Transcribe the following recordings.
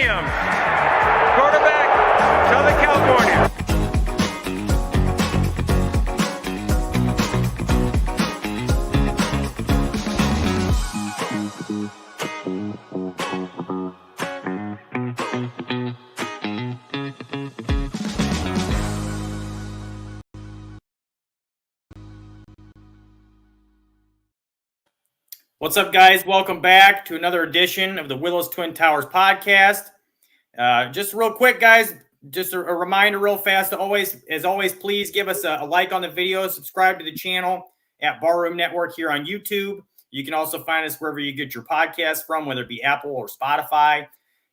Stadium. Quarterback, Southern California. What's up, guys? Welcome back to another edition of the Willis Twin Towers podcast. Just real quick, guys, just a reminder real fast. As always, please give us a like on the video, subscribe to the channel at Barroom Network here on YouTube. You can also find us wherever you get your podcasts from, whether it be Apple or Spotify.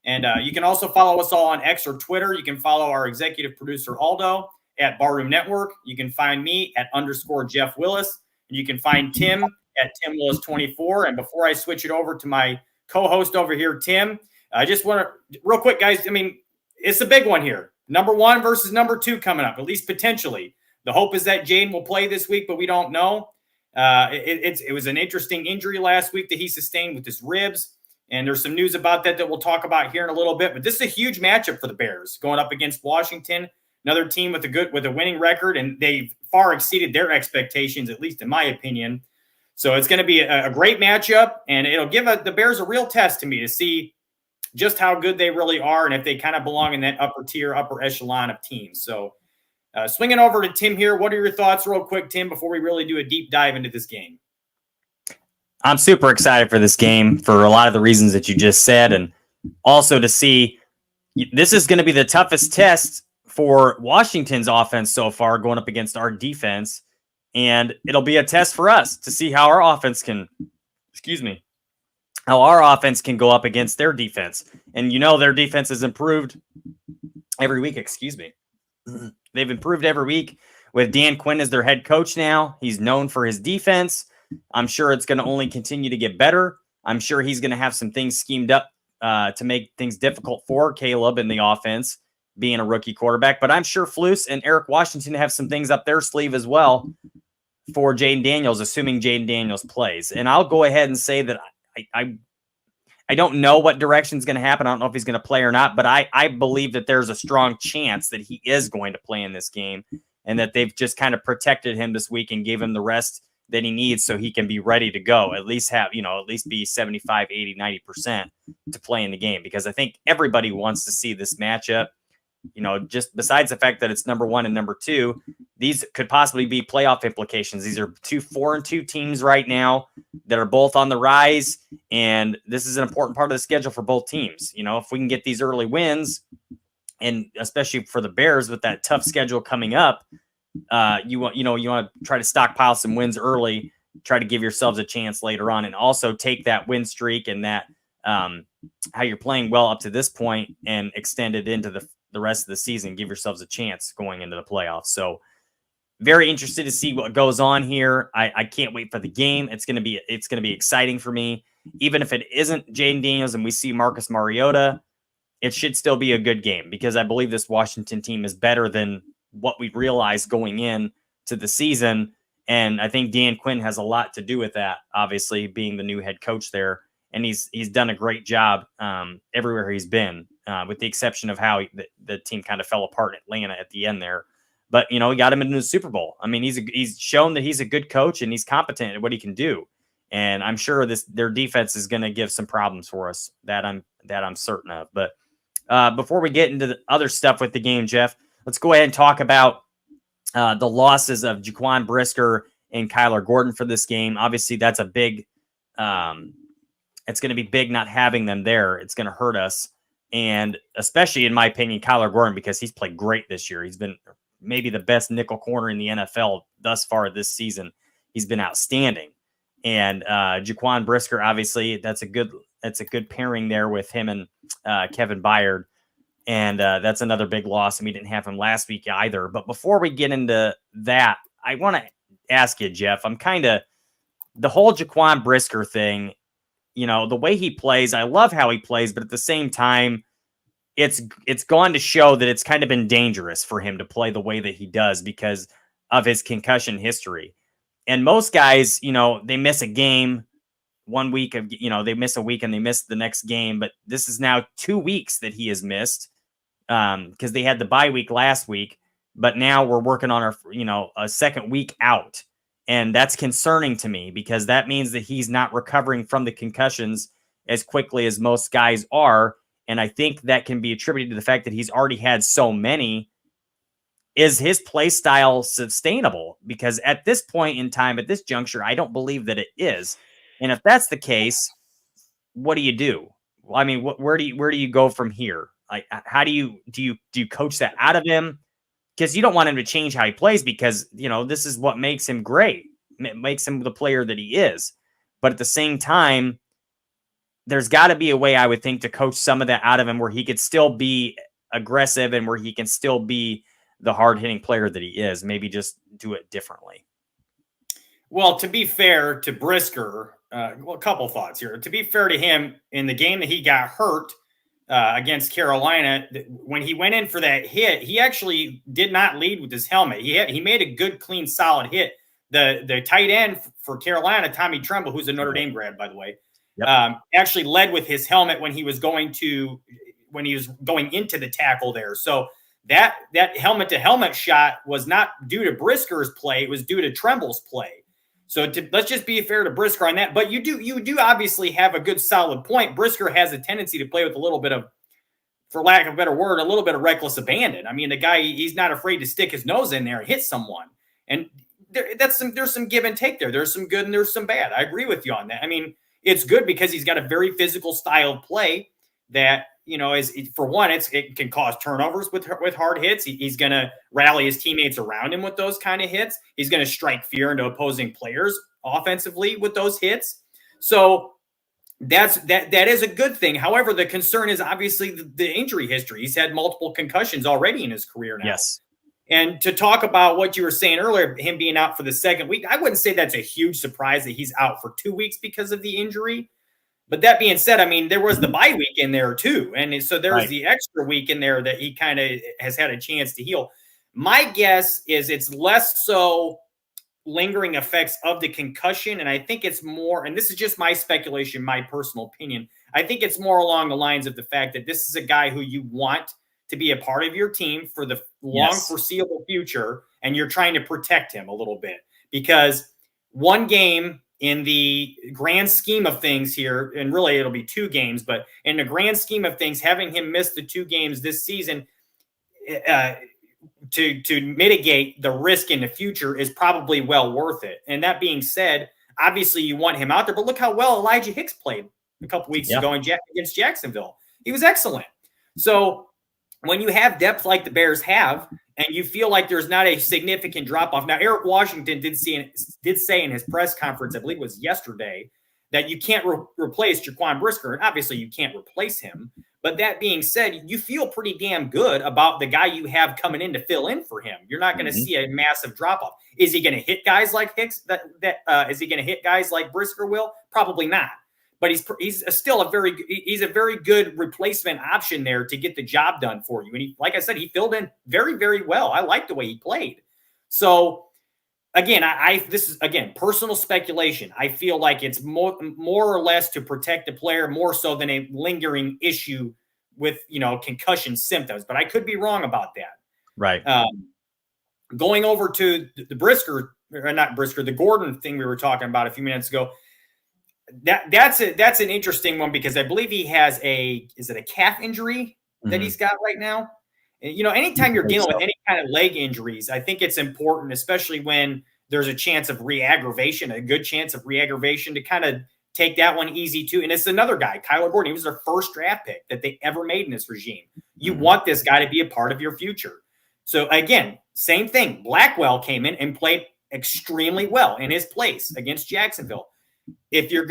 And you can also follow us all on X or Twitter. You can follow our executive producer, Aldo, at Barroom Network. You can find me at _Jeff Willis. And you can find Tim at Tim Willis 24. And before I switch it over to my co-host over here, Tim, I just want to, real quick, guys, I mean, it's a big one here. Number 1 versus number 2 coming up, at least potentially. The hope is that Jaden will play this week, but we don't know. It was an interesting injury last week that he sustained with his ribs. And there's some news about that we'll talk about here in a little bit. But this is a huge matchup for the Bears going up against Washington, another team with a winning record, and they've far exceeded their expectations, at least in my opinion. So it's going to be a great matchup, and it'll give the Bears a real test to me to see just how good they really are and if they kind of belong in that upper echelon of teams. So swinging over to Tim here, what are your thoughts real quick, Tim, before we really do a deep dive into this game? I'm super excited for this game for a lot of the reasons that you just said, and also to see this is going to be the toughest test for Washington's offense so far going up against our defense. And it'll be a test for us to see how our offense can, how our offense can go up against their defense. And their defense has improved every week. They've improved every week with Dan Quinn as their head coach now. He's known for his defense. I'm sure it's going to only continue to get better. I'm sure he's going to have some things schemed up to make things difficult for Caleb in the offense, being a rookie quarterback. But I'm sure Flus and Eric Washington have some things up their sleeve as well for Jaden Daniels, assuming Jaden Daniels plays. And I'll go ahead and say that I don't know what direction is going to happen. I don't know if he's going to play or not, but I believe that there's a strong chance that he is going to play in this game and that they've just kind of protected him this week and gave him the rest that he needs so he can be ready to go, at least be 75, 80, 90% to play in the game, because I think everybody wants to see this matchup. Just besides the fact that it's number 1 and number 2, these could possibly be playoff implications. These are 2 4-2 teams right now that are both on the rise, and this is an important part of the schedule for both teams. If we can get these early wins, and especially for the Bears with that tough schedule coming up, you want to try to stockpile some wins early, try to give yourselves a chance later on, and also take that win streak and that how you're playing well up to this point and extend it into the rest of the season, give yourselves a chance going into the playoffs. So very interested to see what goes on here. I can't wait for the game. It's going to be exciting for me. Even if it isn't Jaden Daniels and we see Marcus Mariota, it should still be a good game because I believe this Washington team is better than what we realized going in to the season. And I think Dan Quinn has a lot to do with that, obviously being the new head coach there. And he's done a great job everywhere he's been, with the exception of how the team kind of fell apart in Atlanta at the end there. But, he got him into the Super Bowl. I mean, he's shown that he's a good coach and he's competent at what he can do. And I'm sure their defense is going to give some problems for us that I'm certain of. But before we get into the other stuff with the game, Jeff, let's go ahead and talk about the losses of Jaquan Brisker and Kyler Gordon for this game. Obviously, that's a big it's going to be big not having them there. It's going to hurt us. And especially, in my opinion, Kyler Gordon, because he's played great this year. He's been maybe the best nickel corner in the NFL thus far this season. He's been outstanding. And Jaquan Brisker, obviously, that's a good pairing there with him and Kevin Byard. And that's another big loss. And we didn't have him last week either. But before we get into that, I want to ask you, Jeff, the whole Jaquan Brisker thing, the way he plays, I love how he plays, but at the same time, it's gone to show that it's kind of been dangerous for him to play the way that he does because of his concussion history. And most guys, they miss a game 1 week of, they miss a week and they miss the next game, but this is now 2 weeks that he has missed because they had the bye week last week, but now we're working on a second week out. And that's concerning to me because that means that he's not recovering from the concussions as quickly as most guys are. And I think that can be attributed to the fact that he's already had so many. Is his play style sustainable? Because at this point in time, at this juncture, I don't believe that it is. And if that's the case, what do you do? Well, I mean, where do you go from here? Like, how do you coach that out of him? Because you don't want him to change how he plays because, this is what makes him great. It makes him the player that he is. But at the same time, there's got to be a way, I would think, to coach some of that out of him where he could still be aggressive and where he can still be the hard-hitting player that he is. Maybe just do it differently. Well, to be fair to Brisker, a couple thoughts here. To be fair to him, in the game that he got hurt against Carolina, when he went in for that hit, he actually did not lead with his helmet. He made a good, clean, solid hit. The tight end for Carolina, Tommy Tremble, who's a Notre Dame grad, by the way, actually led with his helmet when he was going into the tackle there. So that helmet-to-helmet shot was not due to Brisker's play; it was due to Tremble's play. So let's just be fair to Brisker on that. But you do obviously have a good, solid point. Brisker has a tendency to play with a little bit of, for lack of a better word, a little bit of reckless abandon. I mean, the guy, he's not afraid to stick his nose in there and hit someone. And there's some give and take there. There's some good and there's some bad. I agree with you on that. I mean, it's good because he's got a very physical style of play that, is, for one, it can cause turnovers with hard hits. He's going to rally his teammates around him with those kind of hits. He's going to strike fear into opposing players offensively with those hits. So that is a good thing. However, the concern is obviously the injury history. He's had multiple concussions already in his career now. Yes. And to talk about what you were saying earlier, him being out for the second week, I wouldn't say that's a huge surprise that he's out for 2 weeks because of the injury. But that being said, I mean, there was the bye week in there too. And so there's the extra week in there that he kind of has had a chance to heal. My guess is it's less so lingering effects of the concussion. And I think it's more, and this is just my speculation, my personal opinion, I think it's more along the lines of the fact that this is a guy who you want to be a part of your team for the long foreseeable future. And you're trying to protect him a little bit because one game in the grand scheme of things here, and really it'll be 2 games, but in the grand scheme of things, having him miss the 2 games this season to mitigate the risk in the future is probably well worth it. And that being said, obviously you want him out there, but look how well Elijah Hicks played a couple weeks ago against Jacksonville. He was excellent. So when you have depth like the Bears have, and you feel like there's not a significant drop-off. Now, Eric Washington did say in his press conference, I believe it was yesterday, that you can't replace Jaquan Brisker, and obviously you can't replace him. But that being said, you feel pretty damn good about the guy you have coming in to fill in for him. You're not going to see a massive drop-off. Is he going to hit guys like Hicks? Is he going to hit guys like Brisker will? Probably not. But he's still a very good replacement option there to get the job done for you. And he, like I said, he filled in very, very well. I like the way he played. So again, this is again personal speculation. I feel like it's more or less to protect the player more so than a lingering issue with concussion symptoms. But I could be wrong about that. Right. Going over to the the Gordon thing we were talking about a few minutes ago. That's an interesting one because I believe he has a calf injury that he's got right now. And, anytime you're dealing with any kind of leg injuries, I think it's important, especially when there's a chance of re-aggravation, a good chance of re-aggravation, to kind of take that one easy too. And it's another guy, Kyler Gordon. He was their first draft pick that they ever made in this regime. You want this guy to be a part of your future. So again, same thing. Blackwell came in and played extremely well in his place against Jacksonville. If you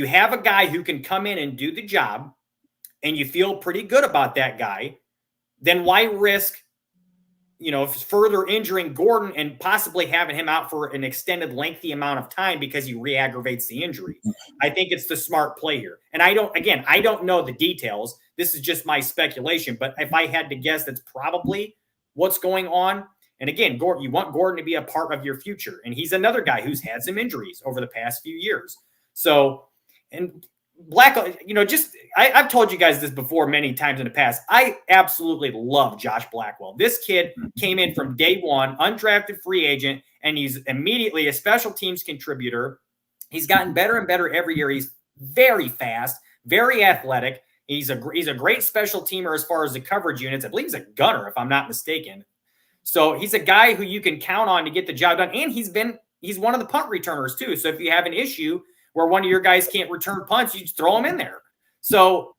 have a guy who can come in and do the job and you feel pretty good about that guy, then why risk, further injuring Gordon and possibly having him out for an extended, lengthy amount of time because he re-aggravates the injury? I think it's the smart play here. And I don't know the details. This is just my speculation, but if I had to guess, that's probably what's going on. And again, Gordon, you want Gordon to be a part of your future. And he's another guy who's had some injuries over the past few years. So, and Black, I've told you guys this before many times in the past. I absolutely love Josh Blackwell. This kid came in from day one, undrafted free agent, and he's immediately a special teams contributor. He's gotten better and better every year. He's very fast, very athletic. He's a great special teamer as far as the coverage units. I believe he's a gunner, if I'm not mistaken. So he's a guy who you can count on to get the job done. And he's one of the punt returners too. So if you have an issue where one of your guys can't return punts, you just throw him in there. So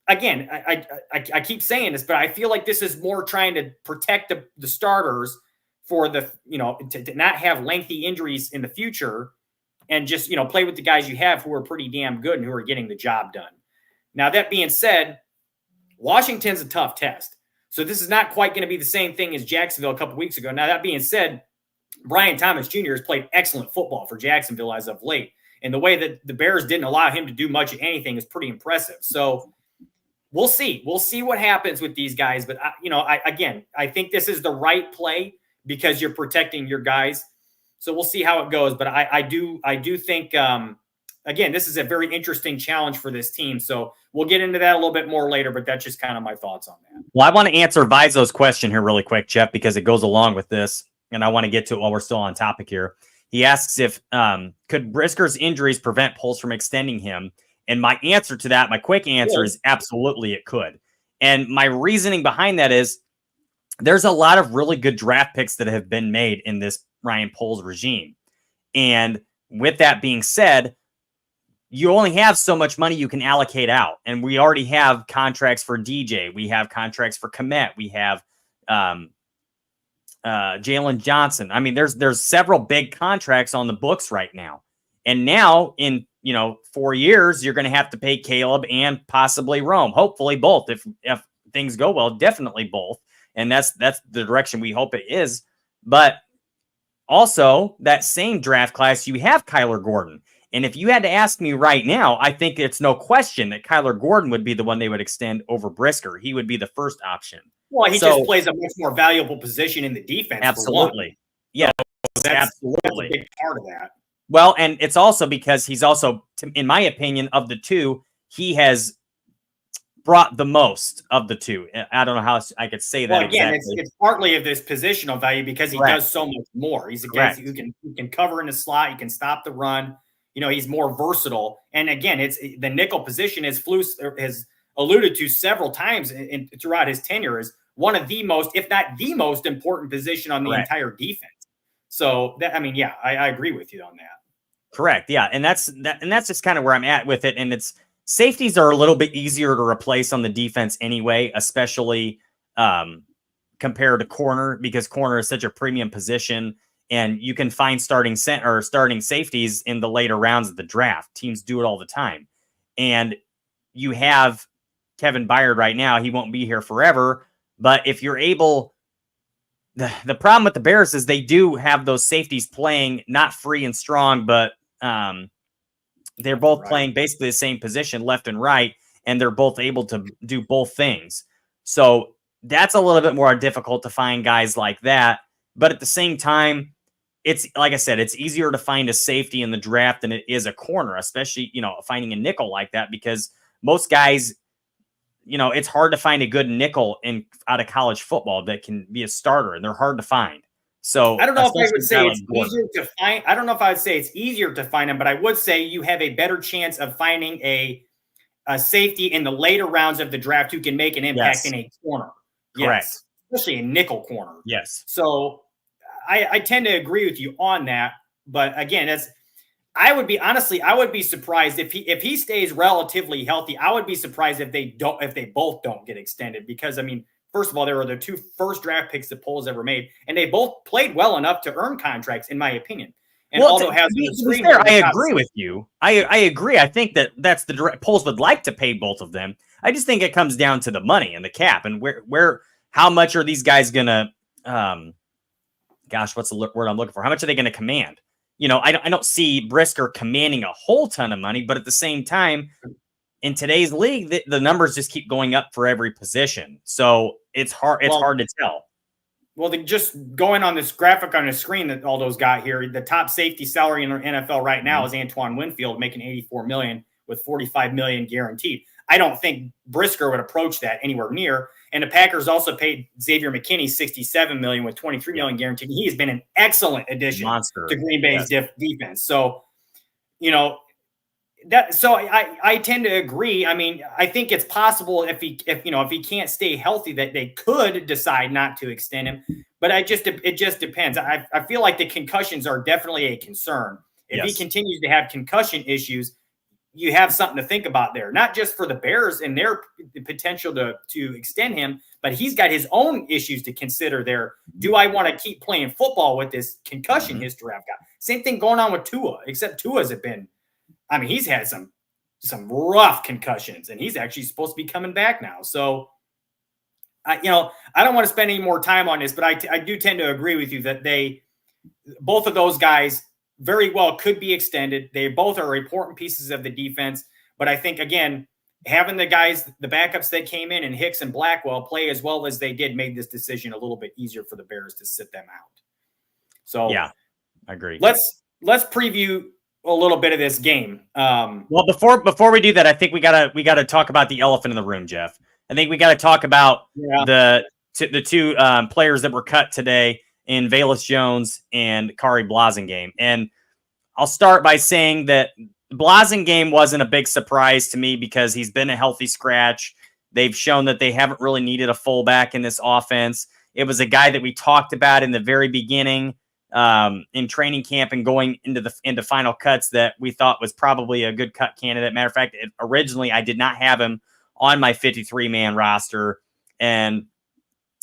I keep saying this, but I feel like this is more trying to protect the starters for to not have lengthy injuries in the future and just, play with the guys you have who are pretty damn good and who are getting the job done. Now, that being said, Washington's a tough test. So this is not quite going to be the same thing as Jacksonville a couple weeks ago. Now, that being said, Brian Thomas Jr. has played excellent football for Jacksonville as of late. And the way that the Bears didn't allow him to do much of anything is pretty impressive. So we'll see. We'll see what happens with these guys. But, I think this is the right play because you're protecting your guys. So we'll see how it goes. But I do think, again, this is a very interesting challenge for this team. So we'll get into that a little bit more later, but that's just kind of my thoughts on that. Well, I want to answer Vizo's question here really quick, Jeff, because it goes along with this. And I want to get to it while we're still on topic here. He asks if could Brisker's injuries prevent Poles from extending him? And my answer to that, my quick answer is absolutely it could. And my reasoning behind that is there's a lot of really good draft picks that have been made in this Ryan Poles regime. And with that being said, you only have so much money you can allocate out. And we already have contracts for DJ. We have contracts for Kmet. We have Jalen Johnson. I mean, there's several big contracts on the books right now. And now in, 4 years, you're going to have to pay Caleb and possibly Rome. Hopefully both. If things go well, definitely both. And that's the direction we hope it is. But also that same draft class, you have Kyler Gordon. And if you had to ask me right now, I think it's no question that Kyler Gordon would be the one they would extend over Brisker. He would be the first option. Well, he just plays a much more valuable position in the defense. Absolutely. Yeah, so absolutely. That's a big part of that. Well, and it's also because he's also, in my opinion, of the two, he has brought the most of the two. I don't know how I could say that again, exactly. It's partly of this positional value because he does so much more. He's a guy who can cover in the slot. He can stop the run. He's more versatile. And again, it's the nickel position, as Flus has alluded to several times throughout his tenure, is one of the most, if not the most important position on the entire defense. So I agree with you on that. Correct. Yeah. And that's just kind of where I'm at with it. And it's safeties are a little bit easier to replace on the defense anyway, especially compared to corner, because corner is such a premium position. And you can find starting safeties in the later rounds of the draft. Teams do it all the time. And you have Kevin Byard right now. He won't be here forever. But if you're able, the problem with the Bears is they do have those safeties playing not free and strong, but they're both playing basically the same position, left and right, and they're both able to do both things. So that's a little bit more difficult to find guys like that. But at the same time, it's like I said, it's easier to find a safety in the draft than it is a corner, especially, finding a nickel like that, because most guys, it's hard to find a good nickel out of college football that can be a starter, and they're hard to find. So I don't know if I would say it's easier to find. I don't know if I would say it's easier to find them, but I would say you have a better chance of finding a safety in the later rounds of the draft who can make an impact in a corner. Correct. Yes, especially a nickel corner. Yes. So I tend to agree with you on that. But again, I would be surprised if he stays relatively healthy. I would be surprised if they both don't get extended, because first of all, they were the two first draft picks that Poles ever made, and they both played well enough to earn contracts, in my opinion. And Aldo has I agree with you. I agree. I think that's the direct. Poles would like to pay both of them. I just think it comes down to the money and the cap, and how much are these guys gonna what's the word I'm looking for? How much are they going to command? I don't see Brisker commanding a whole ton of money, but at the same time, in today's league, the numbers just keep going up for every position. So it's hard to tell. Well, just going on this graphic on the screen that all those got here, the top safety salary in the NFL right now is Antoine Winfield, making $84 million with $45 million guaranteed. I don't think Brisker would approach that anywhere near. And the Packers also paid Xavier McKinney $67 million with $23 million guaranteed. He has been an excellent addition to Green Bay's defense. So, I tend to agree. I mean, I think it's possible if he can't stay healthy that they could decide not to extend him. But it just depends. I feel like the concussions are definitely a concern. If he continues to have concussion issues, you have something to think about there, not just for the Bears and their potential to extend him, but he's got his own issues to consider there. Do I want to keep playing football with this concussion history I've got? Same thing going on with Tua, except Tua's he's had some rough concussions, and he's actually supposed to be coming back now. So, I don't want to spend any more time on this, but I do tend to agree with you that both of those guys very well could be extended. They both are important pieces of the defense, but I think, again, having the backups that came in and Hicks and Blackwell play as well as they did made this decision a little bit easier for the Bears to sit them out. So yeah, I agree. Let's preview a little bit of this game. Well, before we do that, I think we gotta talk about the elephant in the room, Jeff. I think we got to talk about the two players that were cut today in Velus Jones and Kari Blasingame. And I'll start by saying that Blasingame wasn't a big surprise to me because he's been a healthy scratch. They've shown that they haven't really needed a fullback in this offense. It was a guy that we talked about in the very beginning in training camp and going into final cuts that we thought was probably a good cut candidate. Matter of fact, originally I did not have him on my 53-man roster, and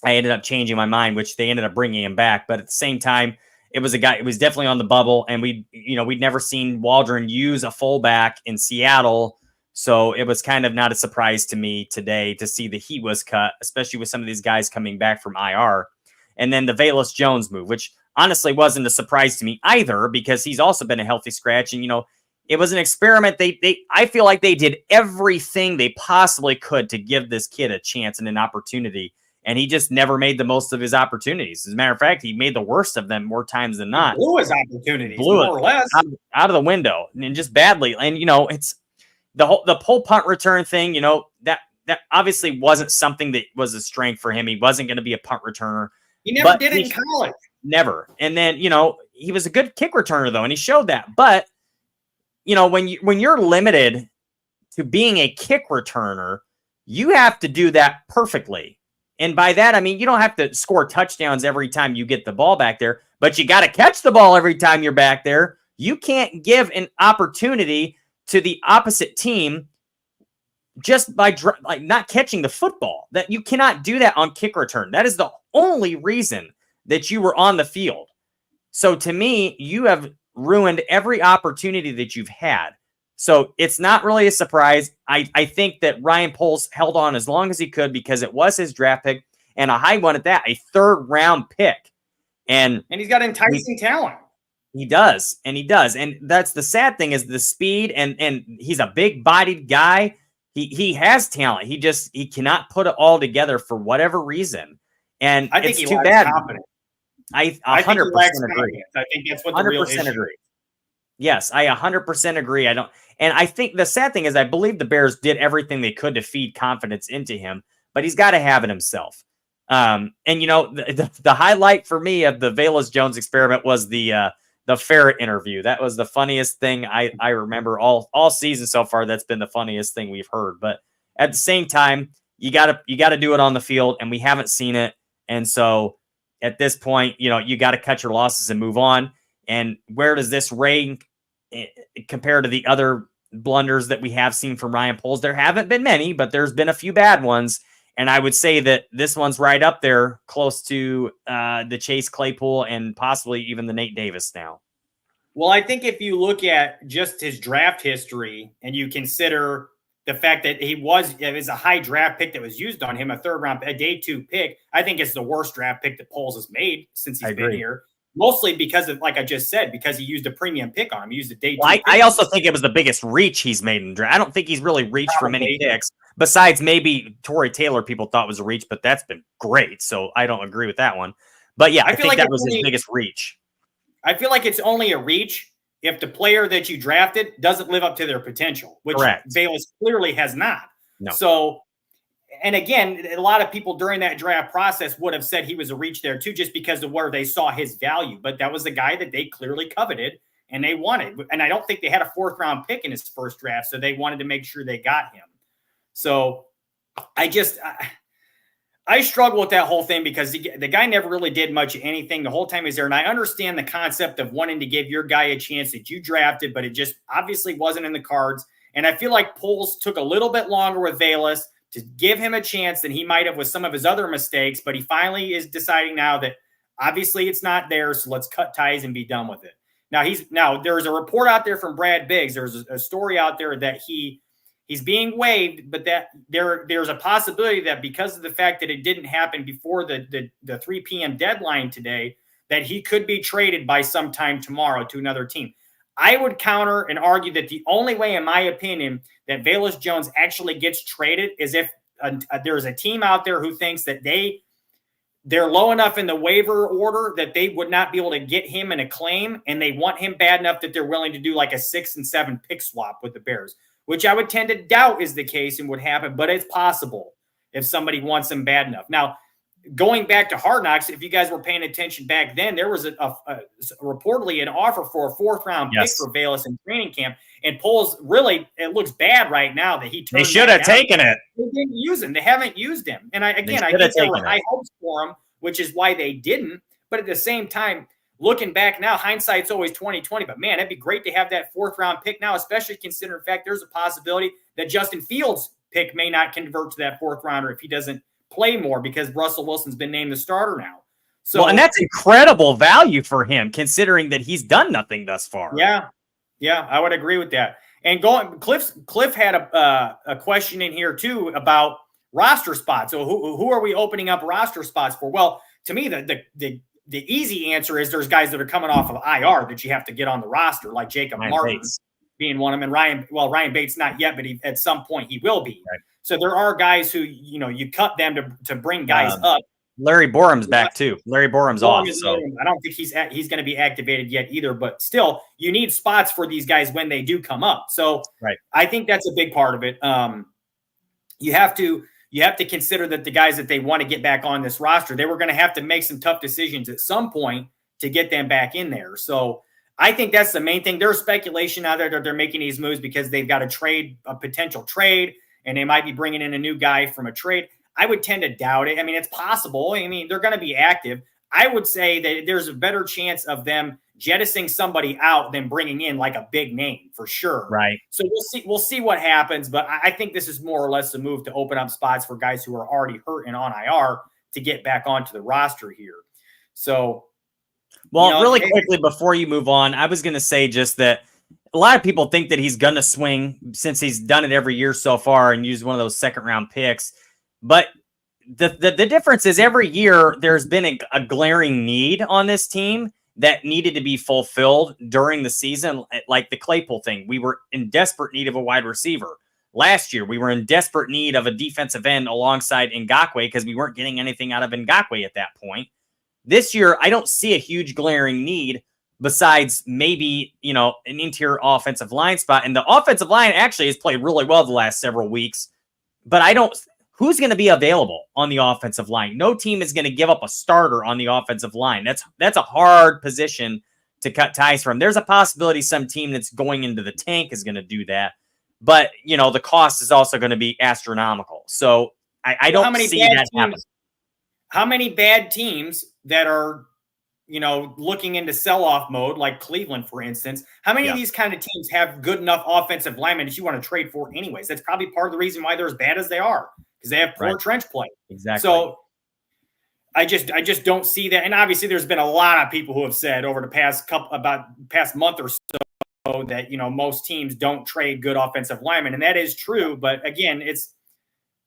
I ended up changing my mind, which they ended up bringing him back. But at the same time, it was a guy. It was definitely on the bubble, and we'd never seen Waldron use a fullback in Seattle, so it was kind of not a surprise to me today to see that he was cut, especially with some of these guys coming back from IR. And then the Velus Jones move, which honestly wasn't a surprise to me either, because he's also been a healthy scratch, and it was an experiment. I feel like they did everything they possibly could to give this kid a chance and an opportunity. And he just never made the most of his opportunities. As a matter of fact, he made the worst of them more times than not. Blew his opportunities, more or less. Out of the window, and just badly. And, it's the whole punt return thing, that obviously wasn't something that was a strength for him. He wasn't going to be a punt returner. He never did it in college. Never. And then, he was a good kick returner, though, and he showed that. But, when you're limited to being a kick returner, you have to do that perfectly. And by that, I mean, you don't have to score touchdowns every time you get the ball back there, but you got to catch the ball every time you're back there. You can't give an opportunity to the opposite team just by not catching the football. That you cannot do that on kick return. That is the only reason that you were on the field. So to me, you have ruined every opportunity that you've had. So it's not really a surprise. I think that Ryan Poles held on as long as he could because it was his draft pick, and a high one at that, a third-round pick. And he's got enticing talent. He does. And that's the sad thing is the speed, and he's a big-bodied guy. He has talent. He cannot put it all together for whatever reason. And I think it's too bad. Confidence. I 100% agree. I think that's what the real issue is. Agree. Yes, I 100% agree. And I think the sad thing is I believe the Bears did everything they could to feed confidence into him, but he's got to have it himself. And the highlight for me of the Velus Jones experiment was the ferret interview. That was the funniest thing I remember all season so far. That's been the funniest thing we've heard. But at the same time, you gotta do it on the field, and we haven't seen it. And so at this point, you got to cut your losses and move on. And where does this rank compared to the other blunders that we have seen from Ryan Poles? There haven't been many, but there's been a few bad ones. And I would say that this one's right up there close to the Chase Claypool and possibly even the Nate Davis now. Well, I think if you look at just his draft history and you consider the fact that it was a high draft pick that was used on him, a day 2 pick, I think it's the worst draft pick that Poles has made since he's been here. Mostly because of, like I just said, because he used a premium pick on him. He used a day 2 pick. I also think it was the biggest reach he's made in draft. I don't think he's really reached for many picks. Besides maybe Torrey Taylor, people thought was a reach, but that's been great. So I don't agree with that one. But yeah, I feel think like that it's was his only, biggest reach. I feel like it's only a reach if the player that you drafted doesn't live up to their potential, which Correct. Bayless clearly has not. No. So, and again, a lot of people during that draft process would have said he was a reach there too, just because of where they saw his value. But that was the guy that they clearly coveted and they wanted. And I don't think they had a 4th round pick in his first draft, so they wanted to make sure they got him. So I struggle with that whole thing because the guy never really did much of anything the whole time he's there. And I understand the concept of wanting to give your guy a chance that you drafted, but it just obviously wasn't in the cards. And I feel like Poles took a little bit longer with Willis to give him a chance than he might have with some of his other mistakes. But he finally is deciding now that obviously it's not there. So let's cut ties and be done with it. Now there's a report out there from Brad Biggs. There's a story out there that he's being waived, but that there's a possibility that because of the fact that it didn't happen before the 3 p.m. deadline today, that he could be traded by sometime tomorrow to another team. I would counter and argue that the only way, in my opinion, that Velus Jones actually gets traded is if there's a team out there who thinks that they're low enough in the waiver order that they would not be able to get him in a claim, and they want him bad enough that they're willing to do like a 6 and 7 pick swap with the Bears, which I would tend to doubt is the case and would happen, but it's possible if somebody wants him bad enough. Now, going back to Hard Knocks, if you guys were paying attention back then, there was reportedly an offer for a 4th round pick for Velus in training camp. And Poles, really, it looks bad right now that he turned. They should have taken it. They didn't use him. They haven't used him. And I think there were high hopes for him, which is why they didn't. But at the same time, looking back now, hindsight's always 20/20. But man, it'd be great to have that 4th round pick now, especially considering the fact there's a possibility that Justin Fields' pick may not convert to that 4th rounder if he doesn't play more, because Russell Wilson's been named the starter now. So, and that's incredible value for him, considering that he's done nothing thus far. Yeah, I would agree with that. And Cliff had a question in here too about roster spots. So who are we opening up roster spots for? Well, to me, the easy answer is there's guys that are coming off of IR that you have to get on the roster, like Jacob Martin Bates being one of them, and Ryan Bates not yet, but at some point he will be. Right. So there are guys who, you cut them to bring guys up. Larry Borum's back too. Larry Borum's off. So I don't think he's going to be activated yet either, but still you need spots for these guys when they do come up. So I think that's a big part of it. You have to consider that the guys that they want to get back on this roster, they were going to have to make some tough decisions at some point to get them back in there. So I think that's the main thing. There's speculation out there that they're making these moves because they've got a potential trade, and they might be bringing in a new guy from a trade. I would tend to doubt it. I mean, it's possible. I mean, they're going to be active. I would say that there's a better chance of them jettisoning somebody out than bringing in like a big name for sure. Right. So we'll see what happens. But I think this is more or less a move to open up spots for guys who are already hurt and on IR to get back onto the roster here. So, really quickly before you move on, I was going to say just that a lot of people think that he's going to swing since he's done it every year so far and used one of those 2nd round picks. But the difference is every year there's been a glaring need on this team that needed to be fulfilled during the season, like the Claypool thing. We were in desperate need of a wide receiver. Last year, we were in desperate need of a defensive end alongside Ngakoue because we weren't getting anything out of Ngakoue at that point. This year, I don't see a huge glaring need besides maybe, an interior offensive line spot. And the offensive line actually has played really well the last several weeks. But who's going to be available on the offensive line? No team is going to give up a starter on the offensive line. That's a hard position to cut ties from. There's a possibility some team that's going into the tank is going to do that. But, the cost is also going to be astronomical. So I don't see that happen. How many bad teams that are, looking into sell-off mode, like Cleveland, for instance, how many of these kind of teams have good enough offensive linemen that you want to trade for anyways? That's probably part of the reason why they're as bad as they are, because they have poor trench play. Exactly. So I just don't see that. And obviously there's been a lot of people who have said over the past month or so that, most teams don't trade good offensive linemen. And that is true. But again,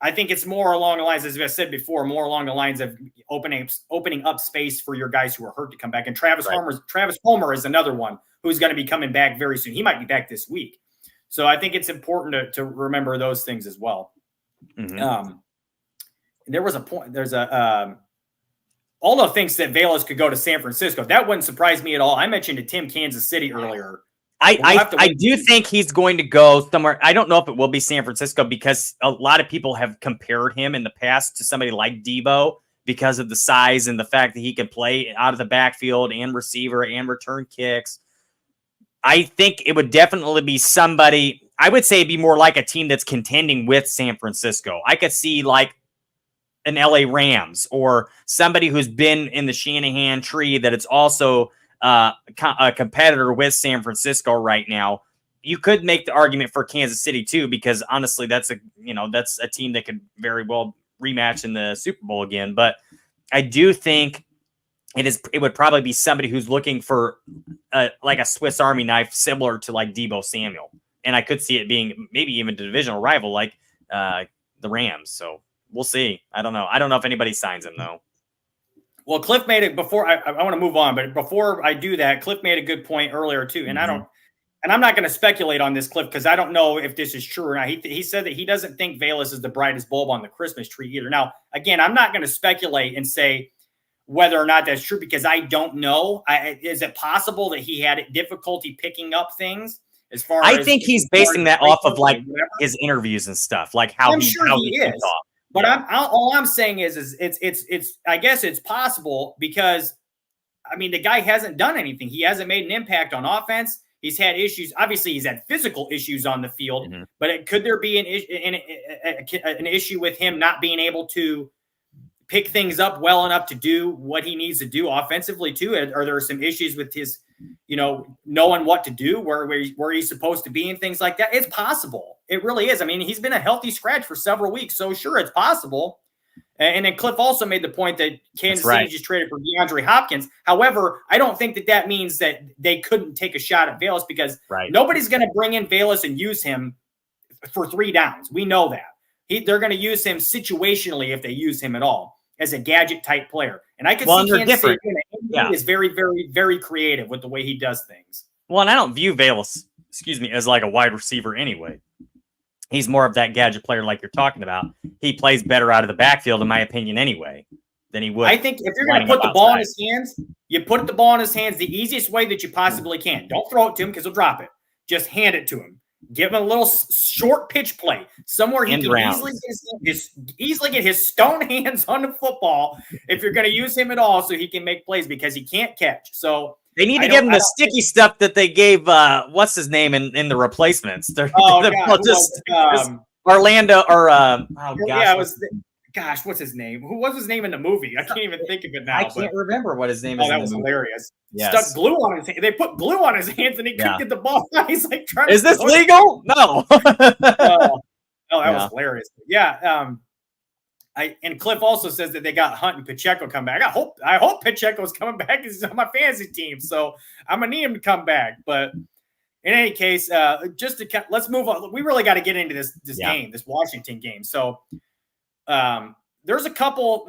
I think it's more along the lines, as I said before, more along the lines of opening up space for your guys who are hurt to come back. And Travis Homer is another one who's going to be coming back very soon. He might be back this week. So I think it's important to remember those things as well. Mm-hmm. There was a point. There's a Aldo thinks that Willis could go to San Francisco. That wouldn't surprise me at all. I mentioned to Tim Kansas City earlier. I do think he's going to go somewhere. I don't know if it will be San Francisco because a lot of people have compared him in the past to somebody like Debo because of the size and the fact that he can play out of the backfield and receiver and return kicks. I think it would definitely be somebody. I would say it'd be more like a team that's contending with San Francisco. I could see like an LA Rams or somebody who's been in the Shanahan tree that it's also a competitor with San Francisco right now. You could make the argument for Kansas City too, because honestly, that's a team that could very well rematch in the Super Bowl again. But I do think it would probably be somebody who's looking for like a Swiss Army knife, similar to like Debo Samuel. And I could see it being maybe even a divisional rival like the Rams. So we'll see. I don't know. I don't know if anybody signs him though. Well, Cliff made it before. I want to move on, but before I do that, Cliff made a good point earlier too. And I'm not going to speculate on this, Cliff, because I don't know if this is true or not. He said that he doesn't think Willis is the brightest bulb on the Christmas tree either. Now, again, I'm not going to speculate and say whether or not that's true because I don't know. Is it possible that he had difficulty picking up things? As far I as think he's basing that off of like his interviews and stuff, like how he is. But all I'm saying is it's I guess it's possible because I mean the guy hasn't done anything. He hasn't made an impact on offense. He's had issues. Obviously, he's had physical issues on the field. But could there be an issue with him not being able to pick things up well enough to do what he needs to do offensively too? Are there some issues with his, knowing what to do, where he's supposed to be and things like that? It's possible. It really is. I mean, he's been a healthy scratch for several weeks, so sure, it's possible. And then Cliff also made the point that Kansas City just traded for DeAndre Hopkins. However, I don't think that means that they couldn't take a shot at Willis because nobody's going to bring in Willis and use him for 3 downs. We know that. They're going to use him situationally if they use him at all as a gadget type player. And I could see Kansas City is very, very, very creative with the way he does things. Well, and I don't view Willis, as like a wide receiver anyway. He's more of that gadget player like you're talking about. He plays better out of the backfield, in my opinion, anyway, than he would. I think if you're going to put the ball in his hands, you put the ball in his hands the easiest way that you possibly can. Don't throw it to him because he'll drop it. Just hand it to him. Give him a little short pitch play somewhere he can easily get his stone hands on the football if you're going to use him at all so he can make plays because he can't catch. So they need to give him the sticky stuff that they gave what's his name in the replacements. Orlando or what's his name? Who was his name in the movie? I can't even think of it now. I can't remember what his name is. That was hilarious. Yes. Stuck glue on his hand. They put glue on his hands and he couldn't get the ball. He's like trying Is this legal? No. That was hilarious. Yeah. And Cliff also says that they got Hunt and Pacheco come back. I hope Pacheco's coming back because he's on my fantasy team. So I'm gonna need him to come back. But in any case, let's move on. We really got to get into this game, this Washington game. So there's a couple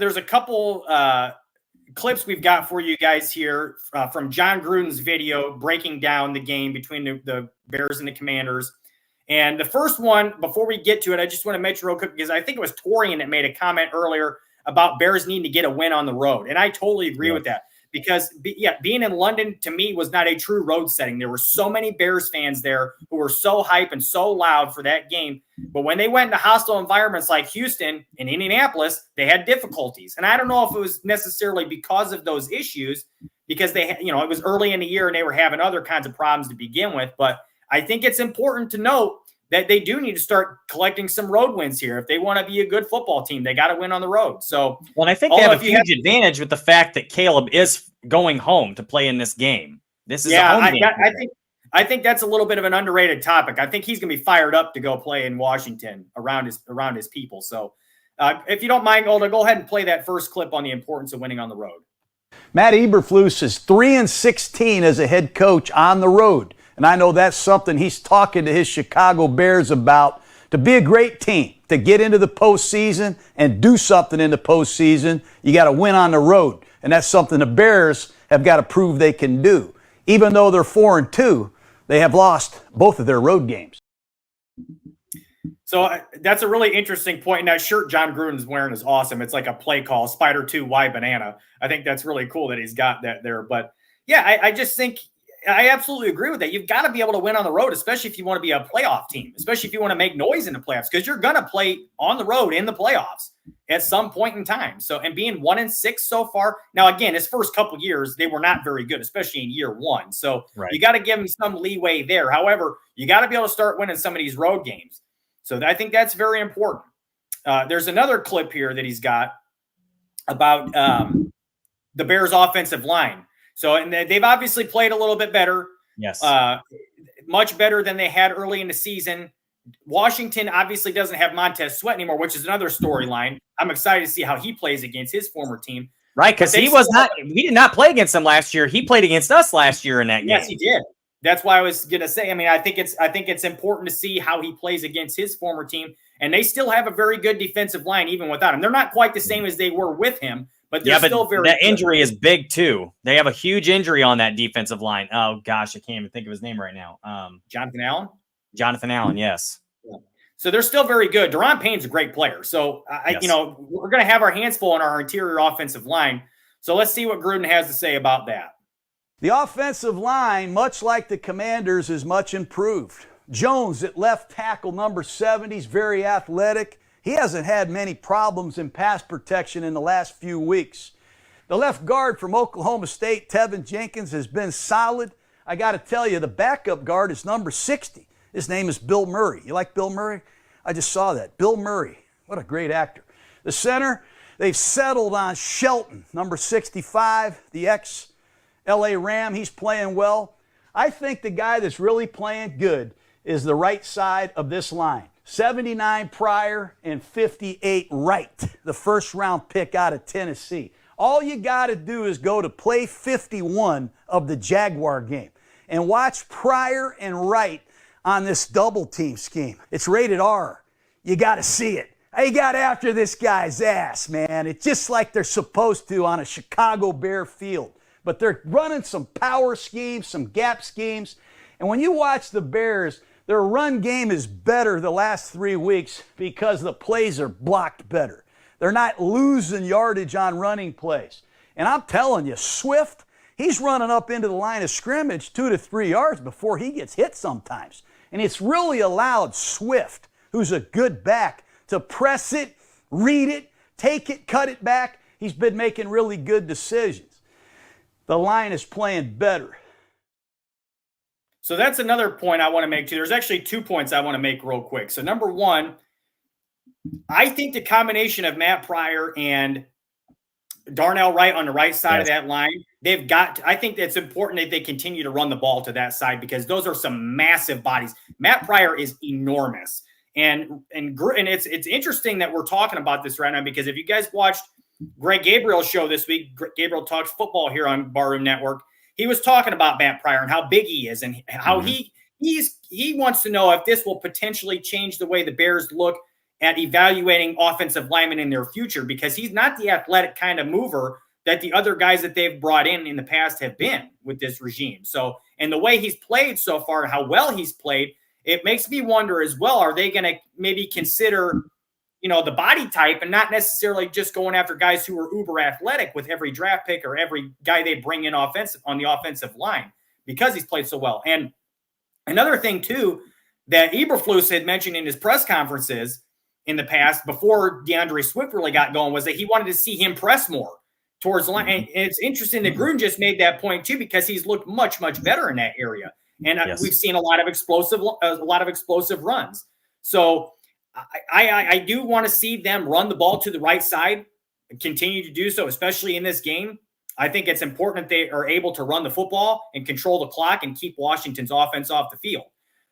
clips we've got for you guys here from John Gruden's video breaking down the game between the Bears and the Commanders. And the first one, before we get to it, I just want to mention real quick because I think it was Torian that made a comment earlier about Bears needing to get a win on the road. And I totally agree with that because, being in London to me was not a true road setting. There were so many Bears fans there who were so hype and so loud for that game. But when they went into hostile environments like Houston and Indianapolis, they had difficulties. And I don't know if it was necessarily because of those issues, because it was early in the year and they were having other kinds of problems to begin with. But I think it's important to note that they do need to start collecting some road wins here. If they want to be a good football team, they got to win on the road. So, well, I think they have a huge advantage with the fact that Caleb is going home to play in this game. This is a home game. I think that's a little bit of an underrated topic. I think he's going to be fired up to go play in Washington around his people. So, if you don't mind, Golda, go ahead and play that first clip on the importance of winning on the road. Matt Eberflus is 3-16 as a head coach on the road. And I know that's something he's talking to his Chicago Bears about, to be a great team, to get into the postseason and do something in the postseason. You got to win on the road. And that's something the Bears have got to prove they can do. Even though they're 4-2, they have lost both of their road games. So that's a really interesting point. And that shirt John Gruden's wearing is awesome. It's like a play call, Spider 2, Y Banana. I think that's really cool that he's got that there. But yeah, I just think I absolutely agree with that. You've got to be able to win on the road, especially if you want to be a playoff team, especially if you want to make noise in the playoffs, because you're going to play on the road in the playoffs at some point in time. So, and being 1-6 so far. Now, again, his first couple years, they were not very good, especially in year one. So you got to give him some leeway there. However, you got to be able to start winning some of these road games. So I think that's very important. There's another clip here that he's got about the Bears offensive line. So, and they've obviously played a little bit better. Yes. Much better than they had early in the season. Washington obviously doesn't have Montez Sweat anymore, which is another storyline. I'm excited to see how he plays against his former team. Right, because he did not play against them last year. He played against us last year in that game. Yes, he did. That's why I was going to say, I mean, I think it's important to see how he plays against his former team. And they still have a very good defensive line, even without him. They're not quite the same as they were with him, but they're still very that good. Injury is big too. They have a huge injury on that defensive line. Oh gosh, I can't even think of his name right now. Jonathan Allen? Jonathan Allen, yes. Yeah. So they're still very good. Daron Payne's a great player. So we're going to have our hands full on our interior offensive line. So let's see what Gruden has to say about that. The offensive line, much like the Commanders, is much improved. Jones at left tackle, number 70, is very athletic. He hasn't had many problems in pass protection in the last few weeks. The left guard from Oklahoma State, Tevin Jenkins, has been solid. I got to tell you, the backup guard is number 60. His name is Bill Murray. You like Bill Murray? I just saw that. Bill Murray. What a great actor. The center, they've settled on Shelton, number 65, the ex-LA Ram. He's playing well. I think the guy that's really playing good is the right side of this line. 79 Pryor and 58 Wright, the first-round pick out of Tennessee. All you got to do is go to play 51 of the Jaguar game and watch Pryor and Wright on this double team scheme. It's rated R. You got to see it. They got after this guy's ass, man. It's just like they're supposed to on a Chicago Bear field. But they're running some power schemes, some gap schemes. And when you watch the Bears, their run game is better the last 3 weeks because the plays are blocked better. They're not losing yardage on running plays. And I'm telling you, Swift, he's running up into the line of scrimmage 2 to 3 yards before he gets hit sometimes. And it's really allowed Swift, who's a good back, to press it, read it, take it, cut it back. He's been making really good decisions. The line is playing better. So that's another point I want to make too. There's actually 2 points I want to make real quick. So number one, I think the combination of Matt Pryor and Darnell Wright on the right side of that line, I think it's important that they continue to run the ball to that side because those are some massive bodies. Matt Pryor is enormous. And it's interesting that we're talking about this right now because if you guys watched Greg Gabriel's show this week, Gabriel Talks Football here on Barroom Network, he was talking about Matt Pryor and how big he is and how he wants to know if this will potentially change the way the Bears look at evaluating offensive linemen in their future because he's not the athletic kind of mover that the other guys that they've brought in the past have been with this regime. So, and the way he's played so far and how well he's played, it makes me wonder as well, are they going to maybe consider the body type and not necessarily just going after guys who are uber athletic with every draft pick or every guy they bring in on the offensive line because he's played so well. And another thing too, that Eberflus had mentioned in his press conferences in the past before DeAndre Swift really got going was that he wanted to see him press more towards the line. And it's interesting that Gruden just made that point too, because he's looked much, much better in that area. And we've seen a lot of explosive runs. So I do want to see them run the ball to the right side and continue to do so, especially in this game. I think it's important that they are able to run the football and control the clock and keep Washington's offense off the field.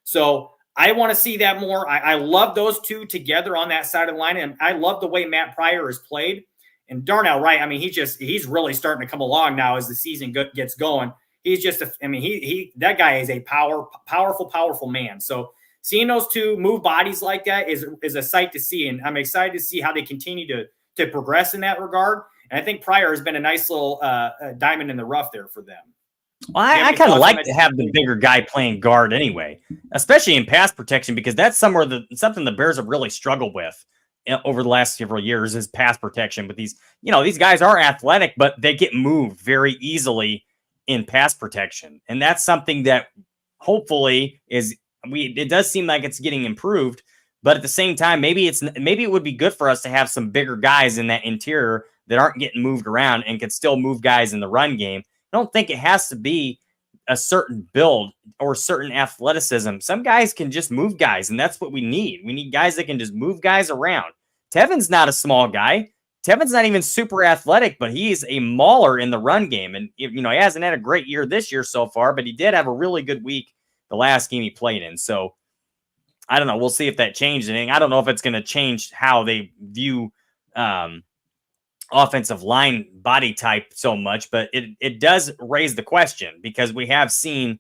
So I want to see that more. I love those two together on that side of the line. And I love the way Matt Pryor has played. And Darnell Wright, I mean, he's really starting to come along now as the season gets going. He's just, that guy is a powerful man. So seeing those two move bodies like that is a sight to see. And I'm excited to see how they continue to progress in that regard. And I think Pryor has been a nice little diamond in the rough there for them. Well, I kind of like to have the bigger guy playing guard anyway, especially in pass protection, because that's something the Bears have really struggled with over the last several years is pass protection. But these guys are athletic, but they get moved very easily in pass protection. And that's something that hopefully it does seem like it's getting improved, but at the same time, maybe it would be good for us to have some bigger guys in that interior that aren't getting moved around and can still move guys in the run game. I don't think it has to be a certain build or certain athleticism. Some guys can just move guys, and that's what we need. We need guys that can just move guys around. Tevin's not a small guy. Tevin's not even super athletic, but he's a mauler in the run game. And, he hasn't had a great year this year so far, but he did have a really good week the last game he played in. So I don't know. We'll see if that changed anything. I don't know if it's going to change how they view offensive line body type so much, but it does raise the question because we have seen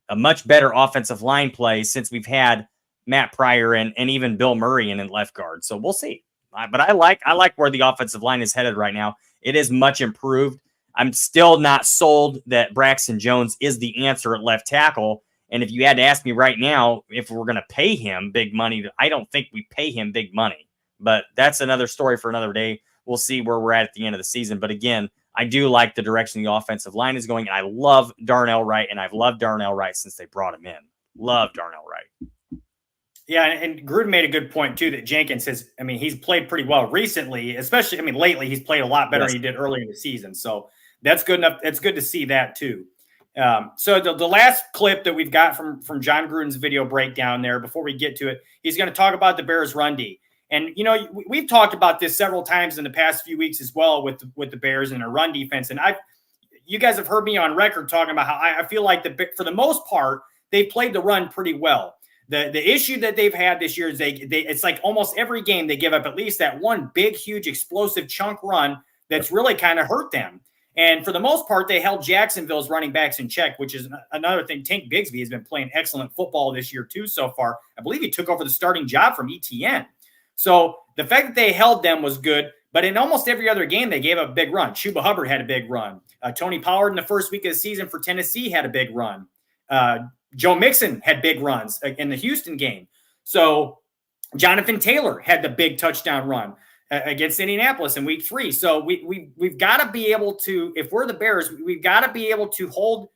a much better offensive line play since we've had Matt Pryor and even Bill Murray in left guard. So we'll see. But I like where the offensive line is headed right now. It is much improved. I'm still not sold that Braxton Jones is the answer at left tackle. And if you had to ask me right now if we're going to pay him big money, I don't think we pay him big money. But that's another story for another day. We'll see where we're at the end of the season. But again, I do like the direction the offensive line is going. And I love Darnell Wright, and I've loved Darnell Wright since they brought him in. Love Darnell Wright. Yeah, and Gruden made a good point, too, that Jenkins he's played pretty well recently, especially, lately he's played a lot better than he did earlier in the season. So that's good enough. It's good to see that, too. So the last clip that we've got from John Gruden's video breakdown there, before we get to it, he's going to talk about the Bears' run D. And, we've talked about this several times in the past few weeks as well with the Bears and their run defense. And you guys have heard me on record talking about how I feel like for the most part, they've played the run pretty well. The issue that they've had this year is it's like almost every game they give up at least that one big, huge, explosive chunk run that's really kind of hurt them. And for the most part, they held Jacksonville's running backs in check, which is another thing. Tank Bigsby has been playing excellent football this year, too, so far. I believe he took over the starting job from ETN. So the fact that they held them was good, but in almost every other game, they gave up a big run. Chuba Hubbard had a big run. Tony Pollard in the first week of the season for Tennessee had a big run. Joe Mixon had big runs in the Houston game. So Jonathan Taylor had the big touchdown run against Indianapolis in week 3. So we've got to be able to, if we're the Bears, we've got to be able to hold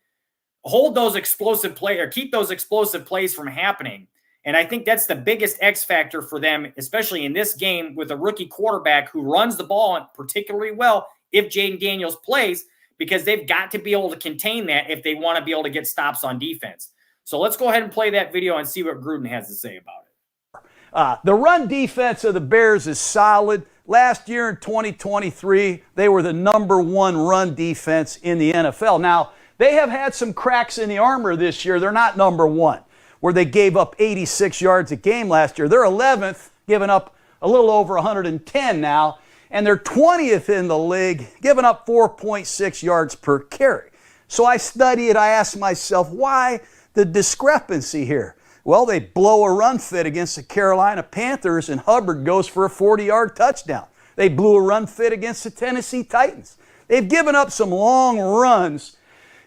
those explosive plays or keep those explosive plays from happening. And I think that's the biggest X factor for them, especially in this game with a rookie quarterback who runs the ball particularly well if Jaden Daniels plays, because they've got to be able to contain that if they want to be able to get stops on defense. So let's go ahead and play that video and see what Gruden has to say about it. The run defense of the Bears is solid. Last year in 2023, they were the #1 run defense in the NFL. Now, they have had some cracks in the armor this year. They're not #1, where they gave up 86 yards a game last year. They're 11th, giving up a little over 110 now, and they're 20th in the league, giving up 4.6 yards per carry. So I study it. I ask myself, why the discrepancy here? Well, they blow a run fit against the Carolina Panthers, and Hubbard goes for a 40-yard touchdown. They blew a run fit against the Tennessee Titans. They've given up some long runs,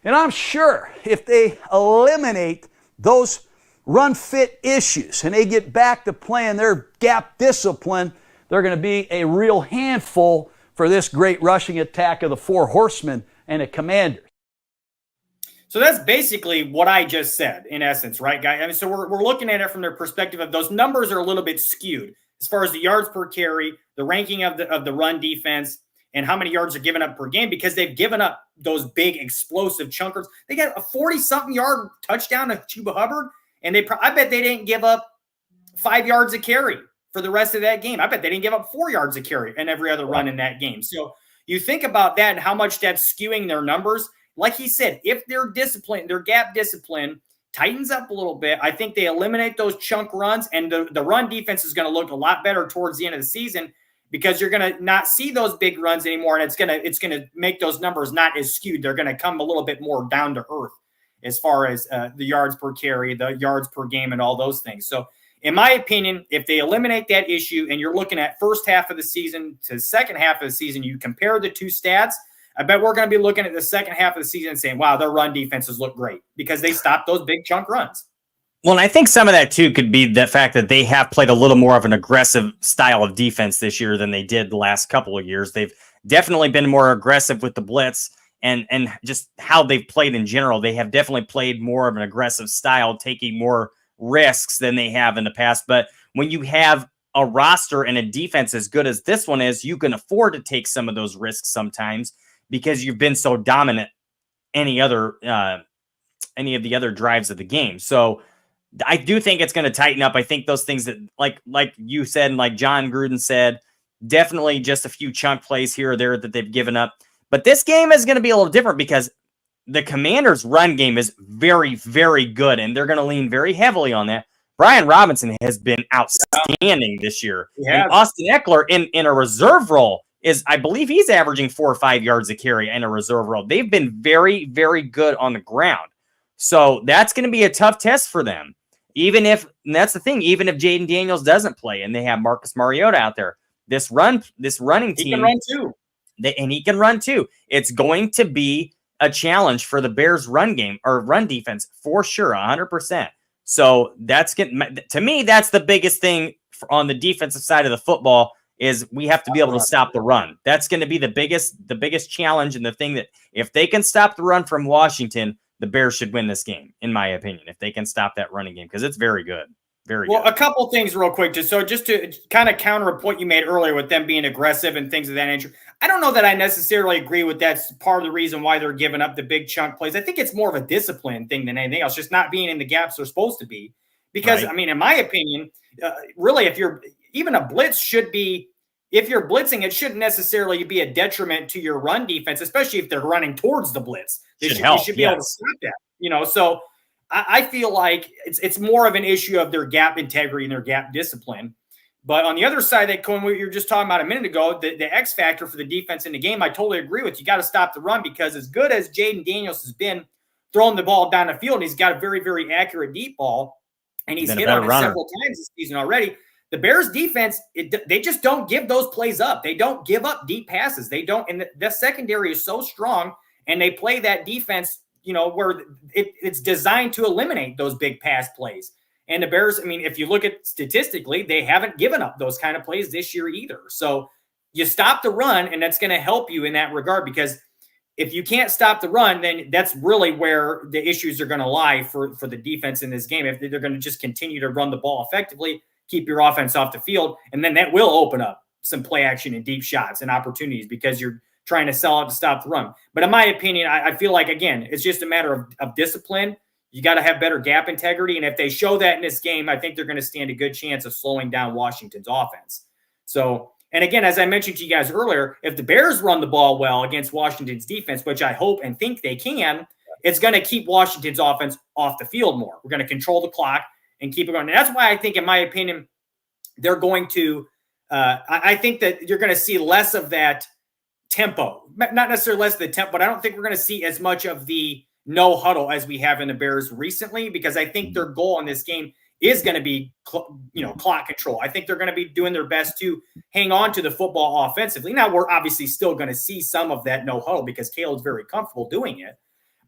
and I'm sure if they eliminate those run fit issues and they get back to playing their gap discipline, they're going to be a real handful for this great rushing attack of the Four Horsemen and the Commanders. So that's basically what I just said, in essence, right, guys? So we're looking at it from their perspective of those numbers are a little bit skewed as far as the yards per carry, the ranking of the run defense, and how many yards are given up per game, because they've given up those big explosive chunkers. They got a 40-something yard touchdown to Chuba Hubbard, and I bet they didn't give up 5 yards a carry for the rest of that game. I bet they didn't give up 4 yards a carry in every other run in that game. So you think about that and how much that's skewing their numbers. Like he said, if their discipline, their gap discipline tightens up a little bit, I think they eliminate those chunk runs, and the run defense is going to look a lot better towards the end of the season, because you're going to not see those big runs anymore, and it's going to make those numbers not as skewed. They're going to come a little bit more down to earth as far as the yards per carry, the yards per game, and all those things. So in my opinion, if they eliminate that issue and you're looking at first half of the season to second half of the season, you compare the two stats, I bet we're going to be looking at the second half of the season and saying, wow, their run defenses look great because they stopped those big chunk runs. Well, and I think some of that, too, could be the fact that they have played a little more of an aggressive style of defense this year than they did the last couple of years. They've definitely been more aggressive with the blitz and just how they've played in general. They have definitely played more of an aggressive style, taking more risks than they have in the past. But when you have a roster and a defense as good as this one is, you can afford to take some of those risks sometimes because you've been so dominant any of the other drives of the game. So I do think it's going to tighten up. I think those things that like you said, and like John Gruden said, definitely just a few chunk plays here or there that they've given up. But this game is going to be a little different because the Commanders' run game is very, very good, and they're going to lean very heavily on that. Brian Robinson has been outstanding this year. And Austin Eckler in a reserve role I believe he's averaging 4 or 5 yards a carry in a reserve role. They've been very, very good on the ground. So that's going to be a tough test for them. Even if, and that's the thing, even if Jaden Daniels doesn't play and they have Marcus Mariota out there, this running team, he can run too. And he can run too. It's going to be a challenge for the Bears' run game or run defense for sure, 100%. So to me, that's the biggest thing on the defensive side of the football is we have to be able to stop the run. That's going to be the biggest challenge, and the thing that if they can stop the run from Washington, the Bears should win this game, in my opinion, if they can stop that running game, because it's very good. Very well, good. A couple things real quick. Just to kind of counter a point you made earlier with them being aggressive and things of that nature. I don't know that I necessarily agree with that's part of the reason why they're giving up the big chunk plays. I think it's more of a discipline thing than anything else, just not being in the gaps they're supposed to be. Because, right. I mean, in my opinion, really, if you're even a blitz should be, if you're blitzing, it shouldn't necessarily be a detriment to your run defense, especially if they're running towards the blitz. You should be able to stop that, so I feel like it's more of an issue of their gap integrity and their gap discipline. But on the other side of that coin, what you were just talking about a minute ago, the X factor for the defense in the game, I totally agree with. You got to stop the run because as good as Jaden Daniels has been throwing the ball down the field, he's got a very, very accurate deep ball, and he's hit on it several times this season already. The Bears defense, they just don't give those plays up. They don't give up deep passes. They don't, and the secondary is so strong, and they play that defense, where it's designed to eliminate those big pass plays. And the Bears, I mean, if you look at statistically, they haven't given up those kind of plays this year either. So you stop the run, and that's going to help you in that regard, because if you can't stop the run, then that's really where the issues are going to lie for the defense in this game. If they're going to just continue to run the ball effectively, keep your offense off the field, and then that will open up some play action and deep shots and opportunities because you're trying to sell out to stop the run. But in my opinion, I feel like, again, it's just a matter of discipline. You got to have better gap integrity. And if they show that in this game, I think they're going to stand a good chance of slowing down Washington's offense. So, and again, as I mentioned to you guys earlier, if the Bears run the ball well against Washington's defense, which I hope and think they can, it's going to keep Washington's offense off the field more. We're going to control the clock and keep it going. And that's why I think, in my opinion, they're going to I think that you're going to see less of that tempo, not necessarily less of the tempo, but I don't think we're going to see as much of the no huddle as we have in the Bears recently, because I think their goal in this game is going to be, clock control. I think they're going to be doing their best to hang on to the football offensively. Now, we're obviously still going to see some of that no huddle because Caleb's very comfortable doing it,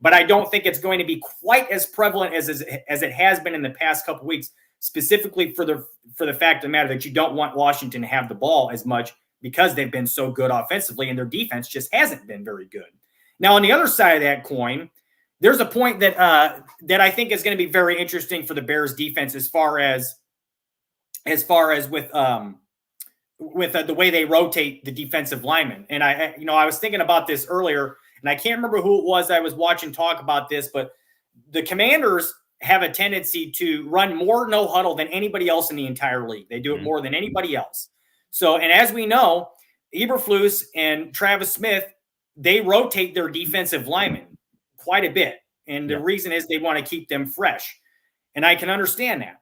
but I don't think it's going to be quite as prevalent as it has been in the past couple of weeks, specifically for the fact of the matter that you don't want Washington to have the ball as much because they've been so good offensively and their defense just hasn't been very good. Now, on the other side of that coin, there's a point that I think is going to be very interesting for the Bears defense as far as with the way they rotate the defensive linemen. And I was thinking about this earlier, and I can't remember who it was I was watching talk about this, but the Commanders have a tendency to run more no huddle than anybody else in the entire league. They do it more than anybody else. So, and as we know, Eberflus and Travis Smith, they rotate their defensive linemen quite a bit. And the reason is they want to keep them fresh. And I can understand that.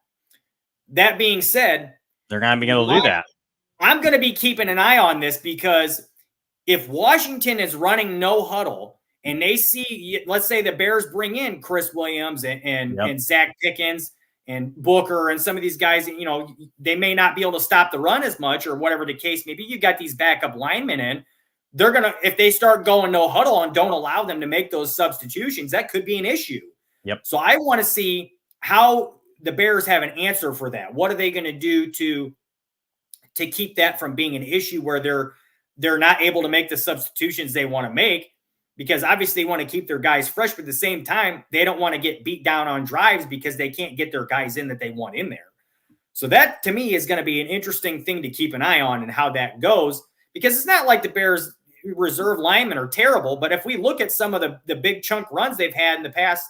That being said, they're going to be able to do that. I'm going to be keeping an eye on this, because if Washington is running no huddle and they see, let's say the Bears bring in Chris Williams and Zach Pickens and Booker and some of these guys, they may not be able to stop the run as much or whatever the case may be. You got these backup linemen in. they're going to, if they start going no huddle and don't allow them to make those substitutions, that could be an issue. Yep. So I want to see how the Bears have an answer for that. What are they going to do to keep that from being an issue where they're not able to make the substitutions they want to make? Because obviously they want to keep their guys fresh, but at the same time, they don't want to get beat down on drives because they can't get their guys in that they want in there. So that, to me, is going to be an interesting thing to keep an eye on and how that goes, because it's not like the Bears reserve linemen are terrible, but if we look at some of the big chunk runs they've had in the past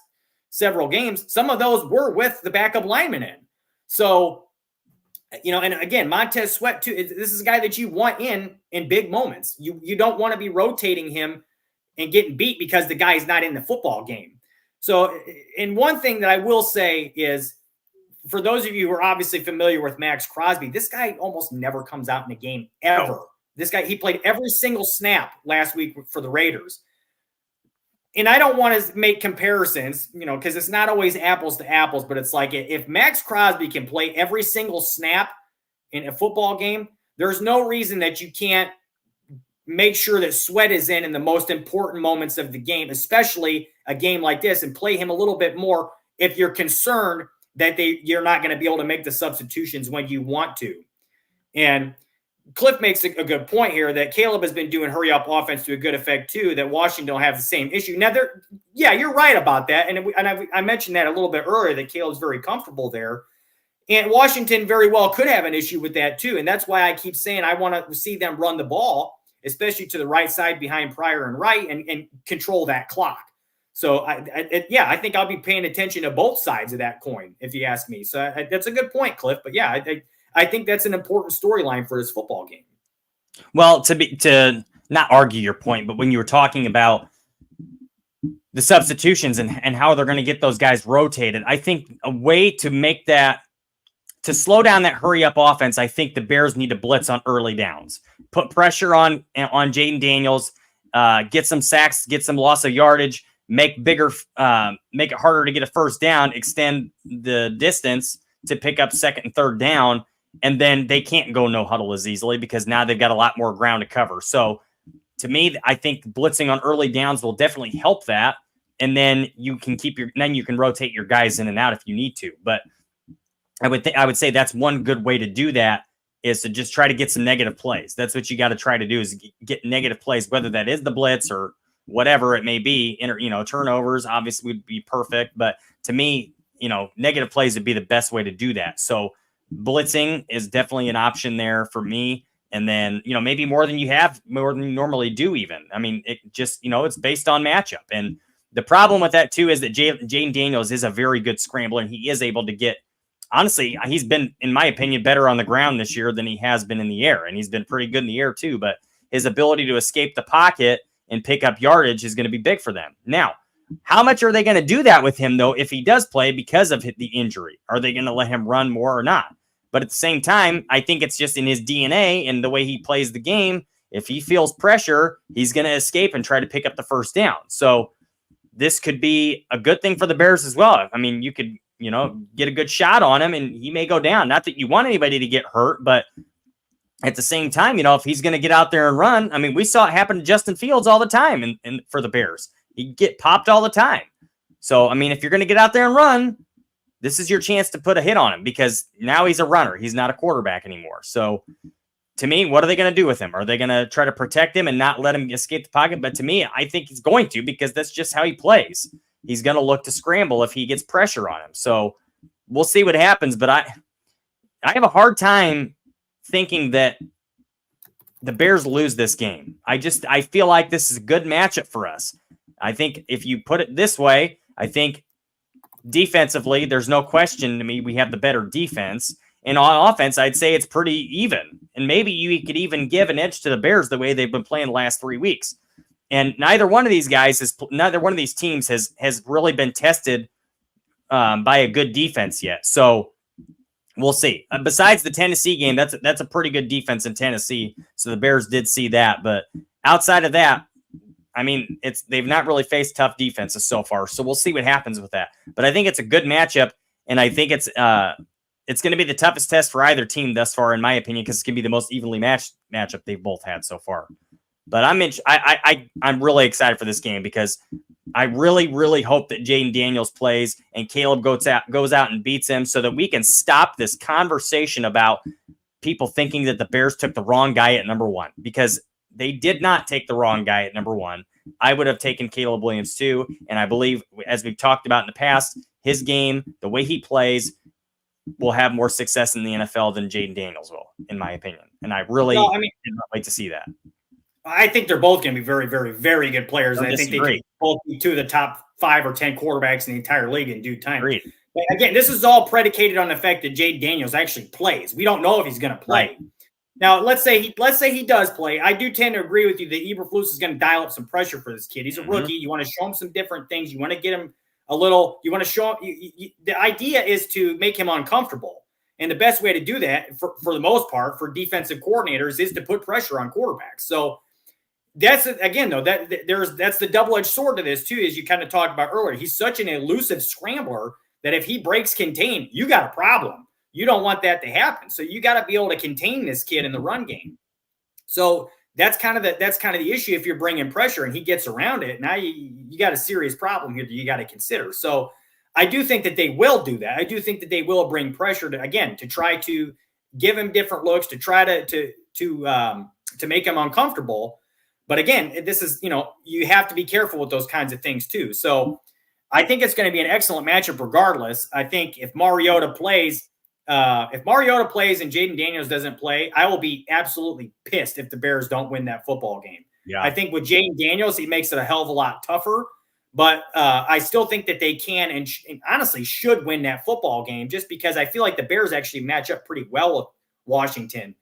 several games, some of those were with the backup linemen in. So, and again, Montez Sweat too, this is a guy that you want in big moments. You don't want to be rotating him and getting beat because the guy's not in the football game. So, and one thing that I will say is, for those of you who are obviously familiar with Max Crosby, this guy almost never comes out in a game ever. This guy, he played every single snap last week for the Raiders. And I don't want to make comparisons, because it's not always apples to apples, but it's like if Max Crosby can play every single snap in a football game, there's no reason that you can't make sure that Sweat is in the most important moments of the game, especially a game like this, and play him a little bit more if you're concerned that you're not going to be able to make the substitutions when you want to. And Cliff makes a good point here that Caleb has been doing hurry up offense to a good effect too, that Washington don't have the same issue. Now, you're right about that. And I mentioned that a little bit earlier, that Caleb's very comfortable there. And Washington very well could have an issue with that too. And that's why I keep saying I want to see them run the ball, especially to the right side behind Pryor and Wright, and control that clock. So, I think I'll be paying attention to both sides of that coin, if you ask me. So that's a good point, Cliff. But yeah, I think that's an important storyline for this football game. Well, to not argue your point, but when you were talking about the substitutions and how they're going to get those guys rotated, I think a way to make that, to slow down that hurry up offense, I think the Bears need to blitz on early downs, put pressure on Jaden Daniels, get some sacks, get some loss of yardage, make it harder to get a first down, extend the distance to pick up second and third down. And then they can't go no huddle as easily because now they've got a lot more ground to cover. So to me, I think blitzing on early downs will definitely help that. And then you can you can rotate your guys in and out if you need to. But I would say that's one good way to do that, is to just try to get some negative plays. That's what you got to try to do, is get negative plays, whether that is the blitz or whatever it may be. Turnovers obviously would be perfect. But to me, negative plays would be the best way to do that. So blitzing is definitely an option there for me. And then, maybe more than you normally do even. I mean, it just, it's based on matchup. And the problem with that too is that Jaden Daniels is a very good scrambler, and he is able to get, honestly, he's been, in my opinion, better on the ground this year than he has been in the air. And he's been pretty good in the air too, but his ability to escape the pocket and pick up yardage is going to be big for them. Now, how much are they going to do that with him, though, if he does play because of the injury? Are they going to let him run more or not? But at the same time, I think it's just in his DNA and the way he plays the game. If he feels pressure, he's going to escape and try to pick up the first down. So this could be a good thing for the Bears as well. I mean, you could, get a good shot on him and he may go down. Not that you want anybody to get hurt, but at the same time, if he's going to get out there and run, I mean, we saw it happen to Justin Fields all the time and for the Bears. He'd get popped all the time. So, I mean, if you're going to get out there and run, this is your chance to put a hit on him, because now he's a runner. He's not a quarterback anymore. So, to me, what are they going to do with him? Are they going to try to protect him and not let him escape the pocket? But to me, I think he's going to, because that's just how he plays. He's going to look to scramble if he gets pressure on him. So, we'll see what happens. But I have a hard time thinking that the Bears lose this game. I feel like this is a good matchup for us. I think if you put it this way, I think defensively, there's no question to me we have the better defense. And on offense, I'd say it's pretty even. And maybe you could even give an edge to the Bears the way they've been playing the last 3 weeks. And neither one of these teams has really been tested by a good defense yet. So we'll see. Besides the Tennessee game, that's a pretty good defense in Tennessee. So the Bears did see that. But outside of that, I mean, they've not really faced tough defenses so far, so we'll see what happens with that. But I think it's a good matchup, and I think it's going to be the toughest test for either team thus far, in my opinion, because it's going to be the most evenly matched matchup they've both had so far. But I'm really excited for this game because I really, really hope that Jaden Daniels plays and Caleb goes out and beats him so that we can stop this conversation about people thinking that the Bears took the wrong guy at number 1, because they did not take the wrong guy at number 1. I would have taken Caleb Williams too. And I believe, as we've talked about in the past, his game, the way he plays, will have more success in the NFL than Jaden Daniels will, in my opinion. And I really like to see that. I think they're both going to be very, very, very good players. And I think they can both be 2 of the top 5 or 10 quarterbacks in the entire league in due time. Agreed. But again, this is all predicated on the fact that Jaden Daniels actually plays. We don't know if he's going to play. Right. Now, let's say he does play. I do tend to agree with you that Eberflus is going to dial up some pressure for this kid. He's a rookie. You want to show him some different things. You want to get him a little. You want to show him. The idea is to make him uncomfortable. And the best way to do that, for the most part, for defensive coordinators, is to put pressure on quarterbacks. So that's, again, though, that's the double-edged sword to this, too, as you kind of talked about earlier. He's such an elusive scrambler that if he breaks contain, you got a problem. You don't want that to happen. So you got to be able to contain this kid in the run game. So that's kind of the issue. If you're bringing pressure and he gets around it, now you got a serious problem here that you got to consider. So I do think that they will do that. I do think that they will bring pressure to try to give him different looks, to try to make him uncomfortable. But again, this is, you have to be careful with those kinds of things too. So I think it's going to be an excellent matchup regardless. I think if Mariota plays and Jaden Daniels doesn't play, I will be absolutely pissed if the Bears don't win that football game. Yeah. I think with Jaden Daniels, he makes it a hell of a lot tougher. But I still think that they can and honestly should win that football game, just because I feel like the Bears actually match up pretty well with Washington.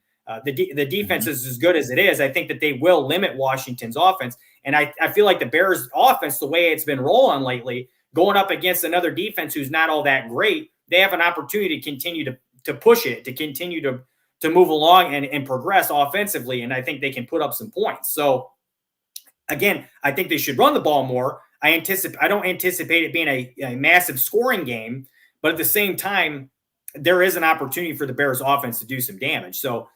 The defense is as good as it is. I think that they will limit Washington's offense. And I feel like the Bears' offense, the way it's been rolling lately, going up against another defense who's not all that great, they have an opportunity to continue to push it, to continue to move along and progress offensively. And I think they can put up some points. So, again, I think they should run the ball more. I don't anticipate it being a massive scoring game, but at the same time, there is an opportunity for the Bears offense to do some damage. So,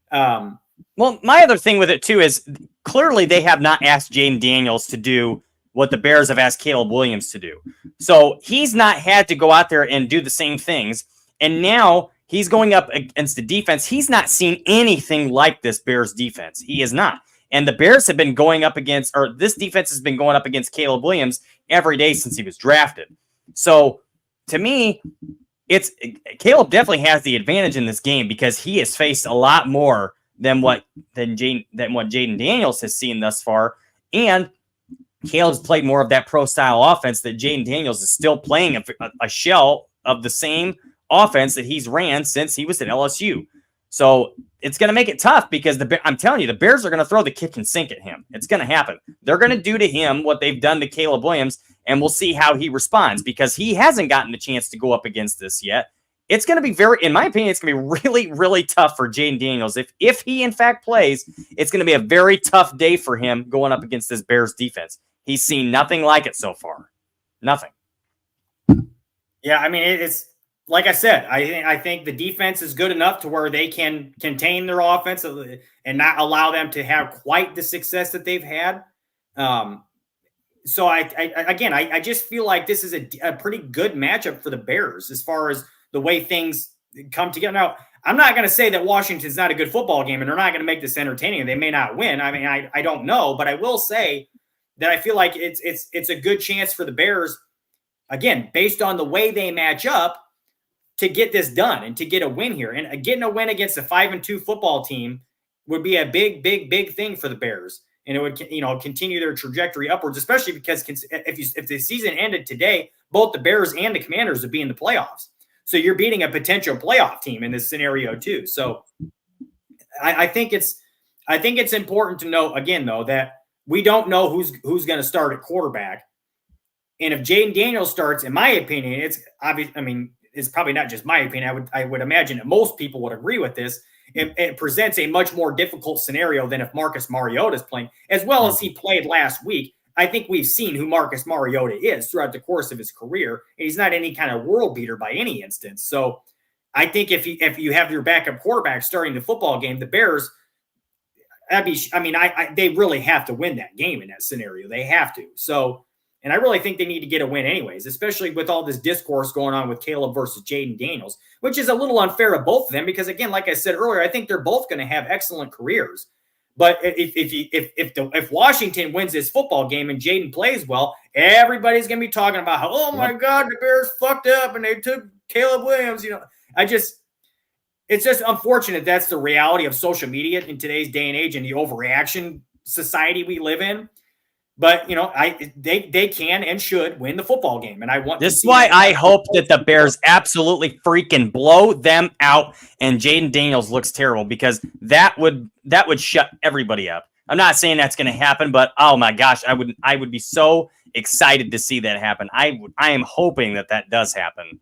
well, my other thing with it too is clearly they have not asked Jaden Daniels to do what the Bears have asked Caleb Williams to do. So he's not had to go out there and do the same things. And now he's going up against the defense. He's not seen anything like this Bears defense. He is not. And the Bears have been going up against, or this defense has been going up against Caleb Williams every day since he was drafted. So to me, Caleb definitely has the advantage in this game because he has faced a lot more than what Jaden Daniels has seen thus far. And Caleb's played more of that pro style offense that Jaden Daniels is still playing a shell of the same offense that he's ran since he was at LSU. So it's going to make it tough because I'm telling you, the Bears are going to throw the kitchen sink at him. It's going to happen. They're going to do to him what they've done to Caleb Williams, and we'll see how he responds because he hasn't gotten the chance to go up against this yet. It's going to be in my opinion, it's going to be really, really tough for Jaden Daniels. If he in fact plays, it's going to be a very tough day for him going up against this Bears defense. He's seen nothing like it so far. Nothing. Yeah, I mean, it's like I said, I think the defense is good enough to where they can contain their offense and not allow them to have quite the success that they've had. So I just feel like this is a pretty good matchup for the Bears as far as the way things come together. Now, I'm not going to say that Washington's not a good football game and they're not going to make this entertaining and they may not win. I mean, I don't know, but I will say that I feel like it's a good chance for the Bears, again, based on the way they match up, to get this done and to get a win here. And getting a win against a 5-2 football team would be a big, big, big thing for the Bears. And it would, continue their trajectory upwards, especially because if the season ended today, both the Bears and the Commanders would be in the playoffs. So you're beating a potential playoff team in this scenario too. So I think it's important to note again, though, that we don't know who's going to start at quarterback. And if Jaden Daniels starts, in my opinion, it's obvious. I mean, it's probably not just my opinion. I would imagine that most people would agree with this. It presents a much more difficult scenario than if Marcus Mariota is playing, as well as he played last week. I think we've seen who Marcus Mariota is throughout the course of his career, and he's not any kind of world beater by any instance. So I think if you have your backup quarterback starting the football game, the Bears, they really have to win that game in that scenario. They have to. So, and I really think they need to get a win anyways, especially with all this discourse going on with Caleb versus Jaden Daniels, which is a little unfair to both of them because, again, like I said earlier, I think they're both going to have excellent careers. But if Washington wins this football game and Jaden plays well, everybody's going to be talking about how, oh my God, the Bears fucked up and they took Caleb Williams. It's just unfortunate. That's the reality of social media in today's day and age and the overreaction society we live in. But they can and should win the football game, and I want. This is why I hope that the Bears absolutely freaking blow them out, and Jaden Daniels looks terrible because that would shut everybody up. I'm not saying that's going to happen, but oh my gosh, I would be so excited to see that happen. I am hoping that does happen.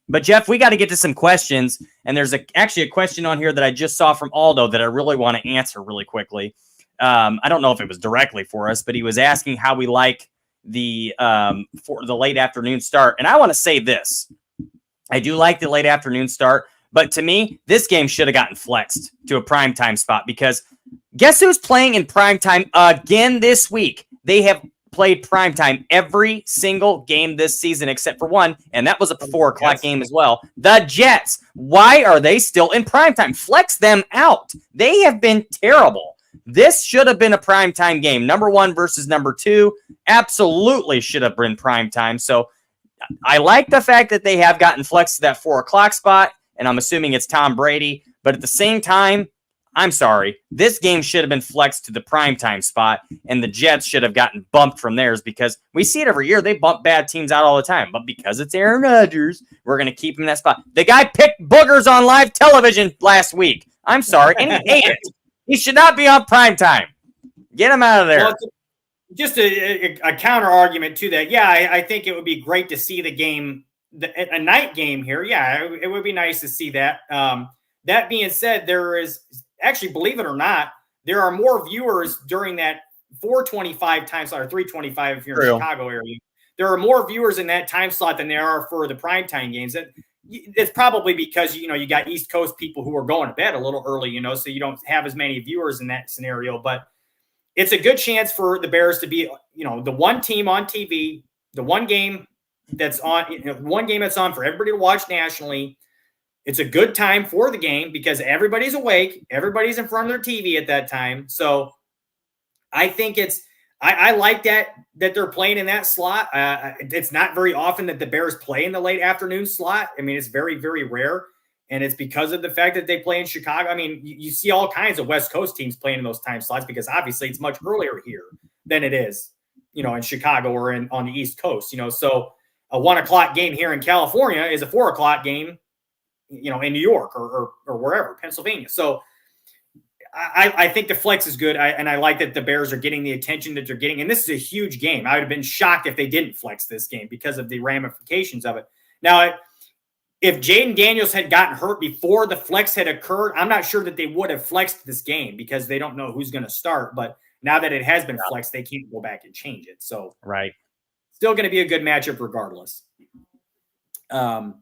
But Jeff, we got to get to some questions, and there's actually a question on here that I just saw from Aldo that I really want to answer really quickly. I don't know if it was directly for us, but he was asking how we like for the late afternoon start. And I want to say this. I do like the late afternoon start, but to me, this game should have gotten flexed to a primetime spot because guess who's playing in primetime again this week? They have played primetime every single game this season except for one, and that was a 4 o'clock game as well. The Jets. Why are they still in primetime? Flex them out. They have been terrible. This should have been a primetime game. Number 1 versus number 2 absolutely should have been primetime. So I like the fact that they have gotten flexed to that 4 o'clock spot, and I'm assuming it's Tom Brady. But at the same time, I'm sorry, this game should have been flexed to the primetime spot, and the Jets should have gotten bumped from theirs because we see it every year. They bump bad teams out all the time. But because it's Aaron Rodgers, we're going to keep him in that spot. The guy picked boogers on live television last week. I'm sorry, and he ate it. He should not be on primetime. Get him out of there. Well, just a counter argument to that. Yeah, I think it would be great to see the game, a night game here. Yeah, it would be nice to see that. That being said, there is actually, believe it or not, there are more viewers during that 4:25 time slot or 3:25 if you're in the Chicago area. There are more viewers in that time slot than there are for the primetime games. It's probably because, you got East Coast people who are going to bed a little early, so you don't have as many viewers in that scenario. But it's a good chance for the Bears to be, the one team on TV, the one game that's on, one game that's on for everybody to watch nationally. It's a good time for the game because everybody's awake. Everybody's in front of their TV at that time. So I think I like that they're playing in that slot. It's not very often that the Bears play in the late afternoon slot. I mean, it's very, very rare. And it's because of the fact that they play in Chicago. I mean, you see all kinds of West Coast teams playing in those time slots because obviously it's much earlier here than it is, in Chicago or on the East Coast. So a 1 o'clock game here in California is a 4 o'clock game, in New York or wherever, Pennsylvania. So I think the flex is good, and I like that the Bears are getting the attention that they're getting. And this is a huge game. I would have been shocked if they didn't flex this game because of the ramifications of it. Now, if Jaden Daniels had gotten hurt before the flex had occurred, I'm not sure that they would have flexed this game because they don't know who's going to start. But now that it has been flexed, they can't go back and change it. So right, still going to be a good matchup regardless. Another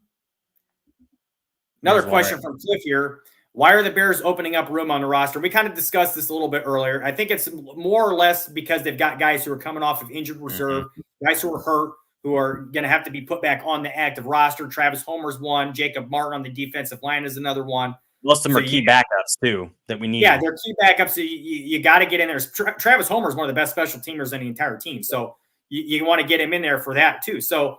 question from Cliff here. Why are the Bears opening up room on the roster? We kind of discussed this a little bit earlier. I think it's more or less because they've got guys who are coming off of injured reserve, guys who are hurt, who are going to have to be put back on the active roster. Travis Homer's one. Jacob Martin on the defensive line is another one. Most of them are key backups, too, that we need. Yeah, they're key backups. So you got to get in there. Travis Homer is one of the best special teamers on the entire team. So you want to get him in there for that, too. So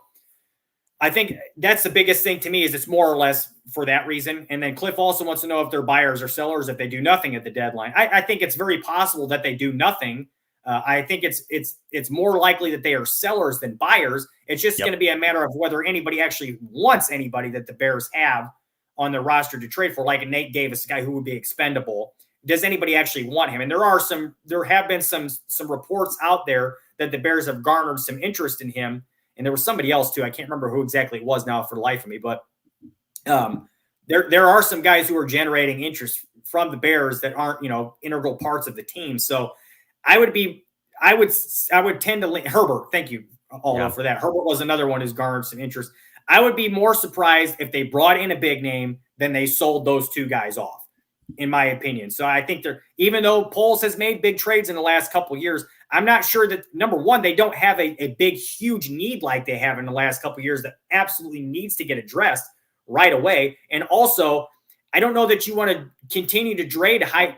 I think that's the biggest thing to me is it's more or less for that reason. And then Cliff also wants to know if they're buyers or sellers if they do nothing at the deadline. I think it's very possible that they do nothing. I think it's more likely that they are sellers than buyers. It's just going to be a matter of whether anybody actually wants anybody that the Bears have on their roster to trade for, like a Nate Davis, a guy who would be expendable. Does anybody actually want him? And there have been some reports out there that the Bears have garnered some interest in him. And there was somebody else too. I can't remember who exactly it was now for the life of me, but there are some guys who are generating interest from the Bears that aren't, integral parts of the team. So I would tend to lean Herbert. Thank you, Aldo, for that. Herbert was another one who's garnered some interest. I would be more surprised if they brought in a big name than they sold those two guys off. in my opinion. So I think even though Poles has made big trades in the last couple of years, I'm not sure that, number one, they don't have a big, huge need like they have in the last couple of years that absolutely needs to get addressed right away. And also, I don't know that you want to continue to trade high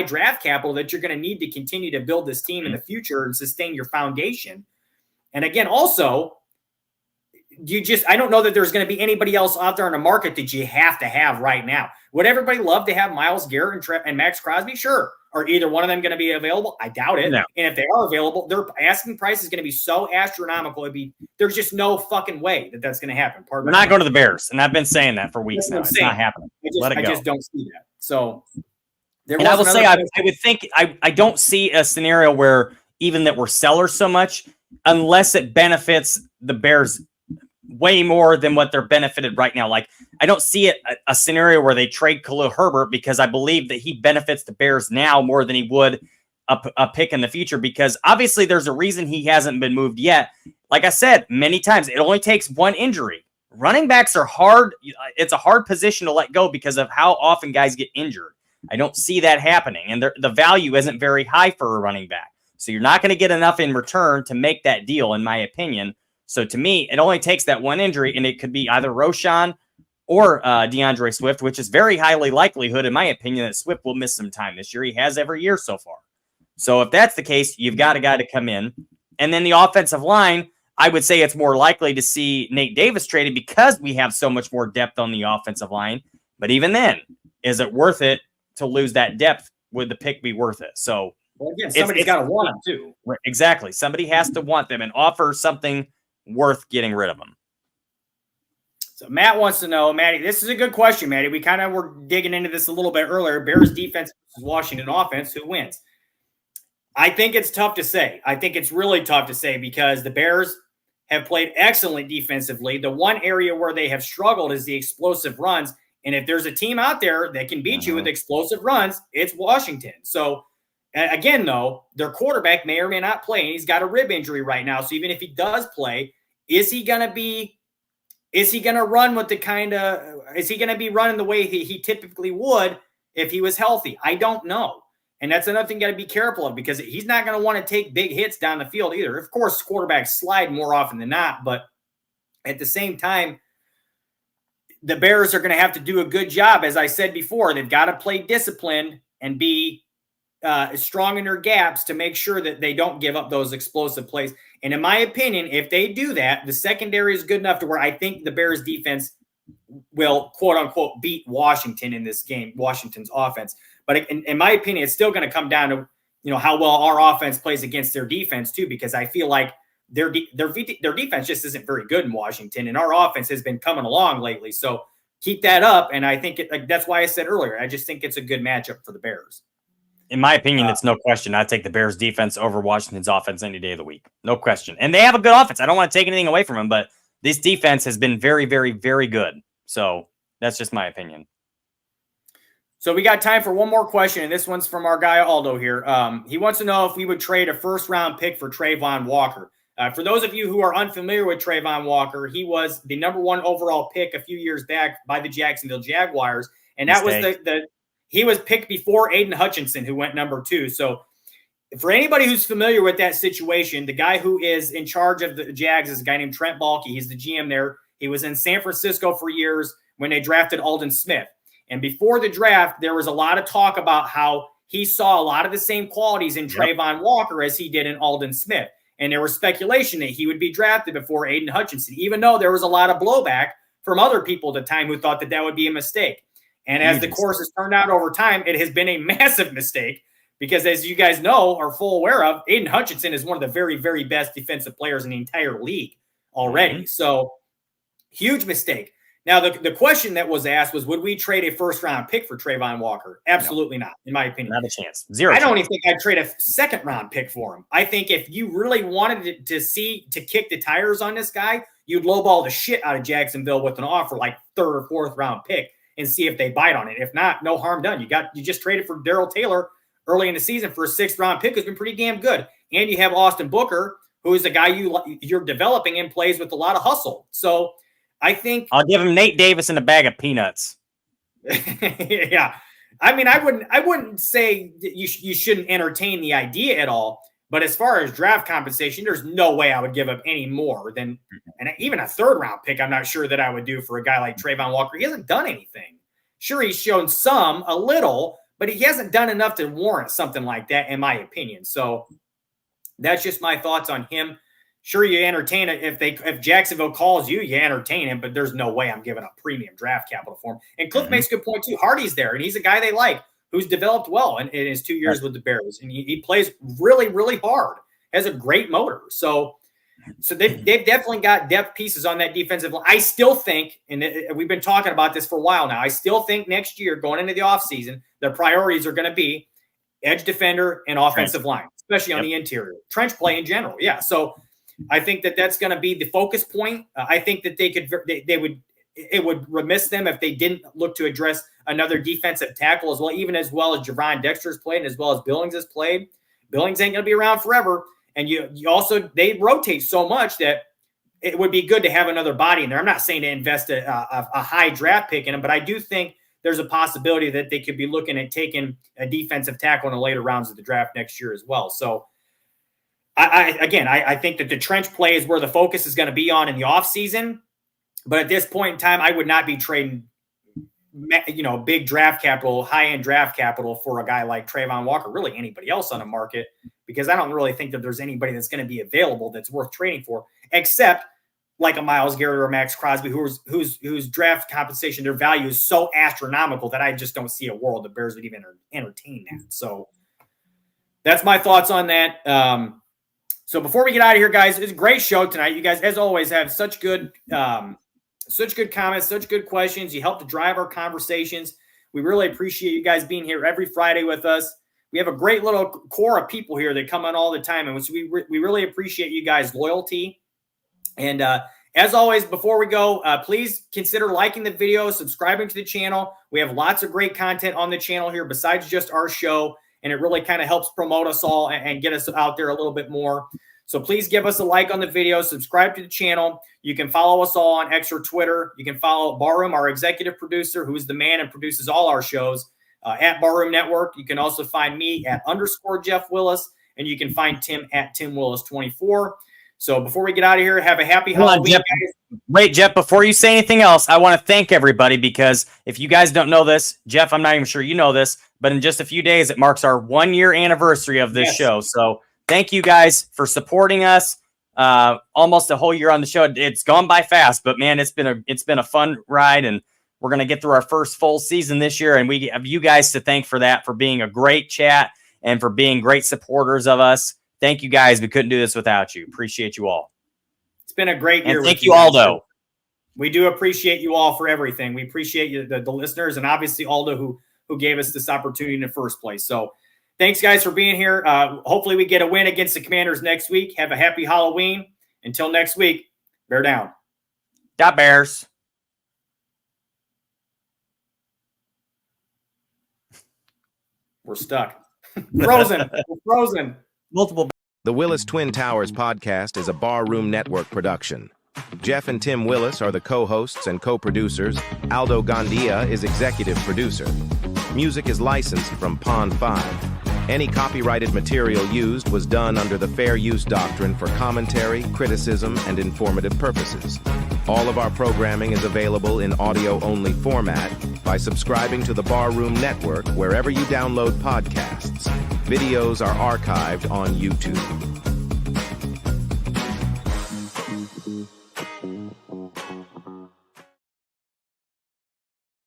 draft capital that you're going to need to continue to build this team in the future and sustain your foundation. And again, also, I don't know that there's going to be anybody else out there in the market that you have to have right now. Would everybody love to have Myles Garrett and Max Crosby? Sure. Are either one of them going to be available? I doubt it. No. And if they are available, their asking price is going to be so astronomical. There's just no fucking way that that's going to happen. We're not going to the Bears, and I've been saying that for weeks now. It's not happening. I just don't see that. So, I will say, I would think I don't see a scenario where even that we're sellers so much, unless it benefits the Bears way more than what they're benefited right now. Like, I don't see a scenario where they trade Khalil Herbert, because I believe that he benefits the Bears now more than he would a pick in the future, because obviously there's a reason he hasn't been moved yet. Like I said many times, it only takes one injury. Running backs are hard. It's a hard position to let go because of how often guys get injured. I don't see that happening, and the value isn't very high for a running back. So you're not going to get enough in return to make that deal, in my opinion. So to me, it only takes that one injury, and it could be either Roschon or DeAndre Swift, which is very highly likelihood, in my opinion, that Swift will miss some time this year. He has every year so far. So if that's the case, you've got a guy to come in. And then the offensive line, I would say it's more likely to see Nate Davis traded because we have so much more depth on the offensive line. But even then, is it worth it to lose that depth? Would the pick be worth it? So again, somebody's got to want them too. Exactly. Somebody has to want them and offer something worth getting rid of them. So Matt wants to know, Matty, this is a good question, Matty. We kind of were digging into this a little bit earlier. Bears defense versus Washington offense, who wins? I think it's tough to say. I think it's really tough to say because the Bears have played excellently defensively. The one area where they have struggled is the explosive runs. And if there's a team out there that can beat you with explosive runs, it's Washington. So again, though, their quarterback may or may not play, and he's got a rib injury right now. So even if he does play, is he going to run with is he going to be running the way he typically would if he was healthy? I don't know. And that's another thing you got to be careful of, because he's not going to want to take big hits down the field either. Of course, quarterbacks slide more often than not, but at the same time, the Bears are going to have to do a good job. As I said before, they've got to play disciplined and be strong in their gaps to make sure that they don't give up those explosive plays. And in my opinion, if they do that, the secondary is good enough to where I think the Bears defense will, quote unquote, beat Washington in this game, Washington's offense. But in my opinion, it's still going to come down to, how well our offense plays against their defense too, because I feel like their defense just isn't very good in Washington, and our offense has been coming along lately. So keep that up. And I think that's why I said earlier, I just think it's a good matchup for the Bears. In my opinion, it's no question. I'd take the Bears defense over Washington's offense any day of the week. No question. And they have a good offense. I don't want to take anything away from them, but this defense has been very, very, very good. So that's just my opinion. So we got time for one more question, and this one's from our guy Aldo here. He wants to know if we would trade a first-round pick for Trayvon Walker. For those of you who are unfamiliar with Trayvon Walker, he was the number 1 overall pick a few years back by the Jacksonville Jaguars, and that was he was picked before Aiden Hutchinson, who went number 2. So for anybody who's familiar with that situation, the guy who is in charge of the Jags is a guy named Trent Baalke. He's the GM there. He was in San Francisco for years when they drafted Aldon Smith. And before the draft, there was a lot of talk about how he saw a lot of the same qualities in Trayvon Walker as he did in Aldon Smith. And there was speculation that he would be drafted before Aiden Hutchinson, even though there was a lot of blowback from other people at the time who thought that would be a mistake. And as the course has turned out over time, it has been a massive mistake because, as you guys know, are full aware of, Aiden Hutchinson is one of the very, very best defensive players in the entire league already. So huge mistake. Now, the question that was asked was, would we trade a first-round pick for Trayvon Walker? Absolutely not, in my opinion. Not a chance. Zero. I don't even think I'd trade a second-round pick for him. I think if you really wanted to kick the tires on this guy, you'd lowball the shit out of Jacksonville with an offer like 3rd or 4th-round pick and see if they bite on it. If not, no harm done. You just traded for Darrell Taylor early in the season for a 6th-round pick, who's been pretty damn good. And you have Austin Booker, who is a guy you're developing and plays with a lot of hustle. So I think I'll give him Nate Davis and a bag of peanuts. Yeah. I mean, I wouldn't say that you shouldn't entertain the idea at all. But as far as draft compensation, there's no way I would give up any more than, and even a 3rd round pick. I'm not sure that I would do for a guy like Trayvon Walker. He hasn't done anything. Sure, he's shown a little, but he hasn't done enough to warrant something like that, in my opinion. So that's just my thoughts on him. Sure, you entertain it. If Jacksonville calls you, you entertain him, but there's no way I'm giving up premium draft capital for him. And Cliff makes a good point too. Hardy's there, and he's a guy they like, who's developed well in his 2 years with the Bears. And he plays really, really hard, has a great motor. So they've definitely got depth pieces on that defensive line. I still think, and we've been talking about this for a while now, I still think next year, going into the offseason, their priorities are going to be edge defender and offensive line, especially on the interior. Trench play in general, yeah. So I think that's going to be the focus point. I think that it would remiss them if they didn't look to address another defensive tackle as well, even as well as Javon Dexter's played and as well as Billings has played. Billings ain't going to be around forever. And you also, they rotate so much that it would be good to have another body in there. I'm not saying to invest a high draft pick in them, but I do think there's a possibility that they could be looking at taking a defensive tackle in the later rounds of the draft next year as well. So I think that the trench play is where the focus is going to be on in the offseason. But at this point in time, I would not be trading, big draft capital, high-end draft capital for a guy like Trayvon Walker, really anybody else on the market, because I don't really think that there's anybody that's going to be available that's worth trading for, except like a Myles Garrett or Max Crosby, whose draft compensation, their value is so astronomical that I just don't see a world the Bears would even entertain that. So that's my thoughts on that. So before we get out of here, guys, it's a great show tonight. You guys, as always, have such good comments, such good questions. You help to drive our conversations. We really appreciate you guys being here every Friday with us. We have a great little core of people here that come on all the time, and so we really appreciate you guys' loyalty. And as always, before we go, please consider liking the video, subscribing to the channel. We have lots of great content on the channel here besides just our show, and it really kind of helps promote us all and get us out there a little bit more. So please give us a like on the video, subscribe to the channel. You can follow us all on X or Twitter. You can follow Barroom, our executive producer, who is the man and produces all our shows, at Barroom Network. You can also find me at _Jeff Willis, and you can find Tim at Tim Willis 24. So before we get out of here, have a happy Halloween. Jeff. Wait, Jeff, before you say anything else, I want to thank everybody, because if you guys don't know this, Jeff, I'm not even sure you know this, but in just a few days, it marks our 1-year anniversary of this show. So thank you guys for supporting us. Almost a whole year on the show. It's gone by fast, but man, it's been a fun ride, and we're going to get through our first full season this year. And we have you guys to thank for that, for being a great chat and for being great supporters of us. Thank you guys. We couldn't do this without you. Appreciate you all. It's been a great year. And thank you, Aldo. We do appreciate you all for everything. We appreciate you, the listeners, and obviously Aldo, who gave us this opportunity in the first place. So thanks, guys, for being here. Hopefully we get a win against the Commanders next week. Have a happy Halloween. Until next week, bear down. Bears. We're stuck. Frozen. We're frozen. Multiple. The Willis Twin Towers podcast is a Barroom Network production. Jeff and Tim Willis are the co-hosts and co-producers. Aldo Gandia is executive producer. Music is licensed from Pond 5. Any copyrighted material used was done under the Fair Use Doctrine for commentary, criticism, and informative purposes. All of our programming is available in audio-only format by subscribing to the Barroom Network wherever you download podcasts. Videos are archived on YouTube.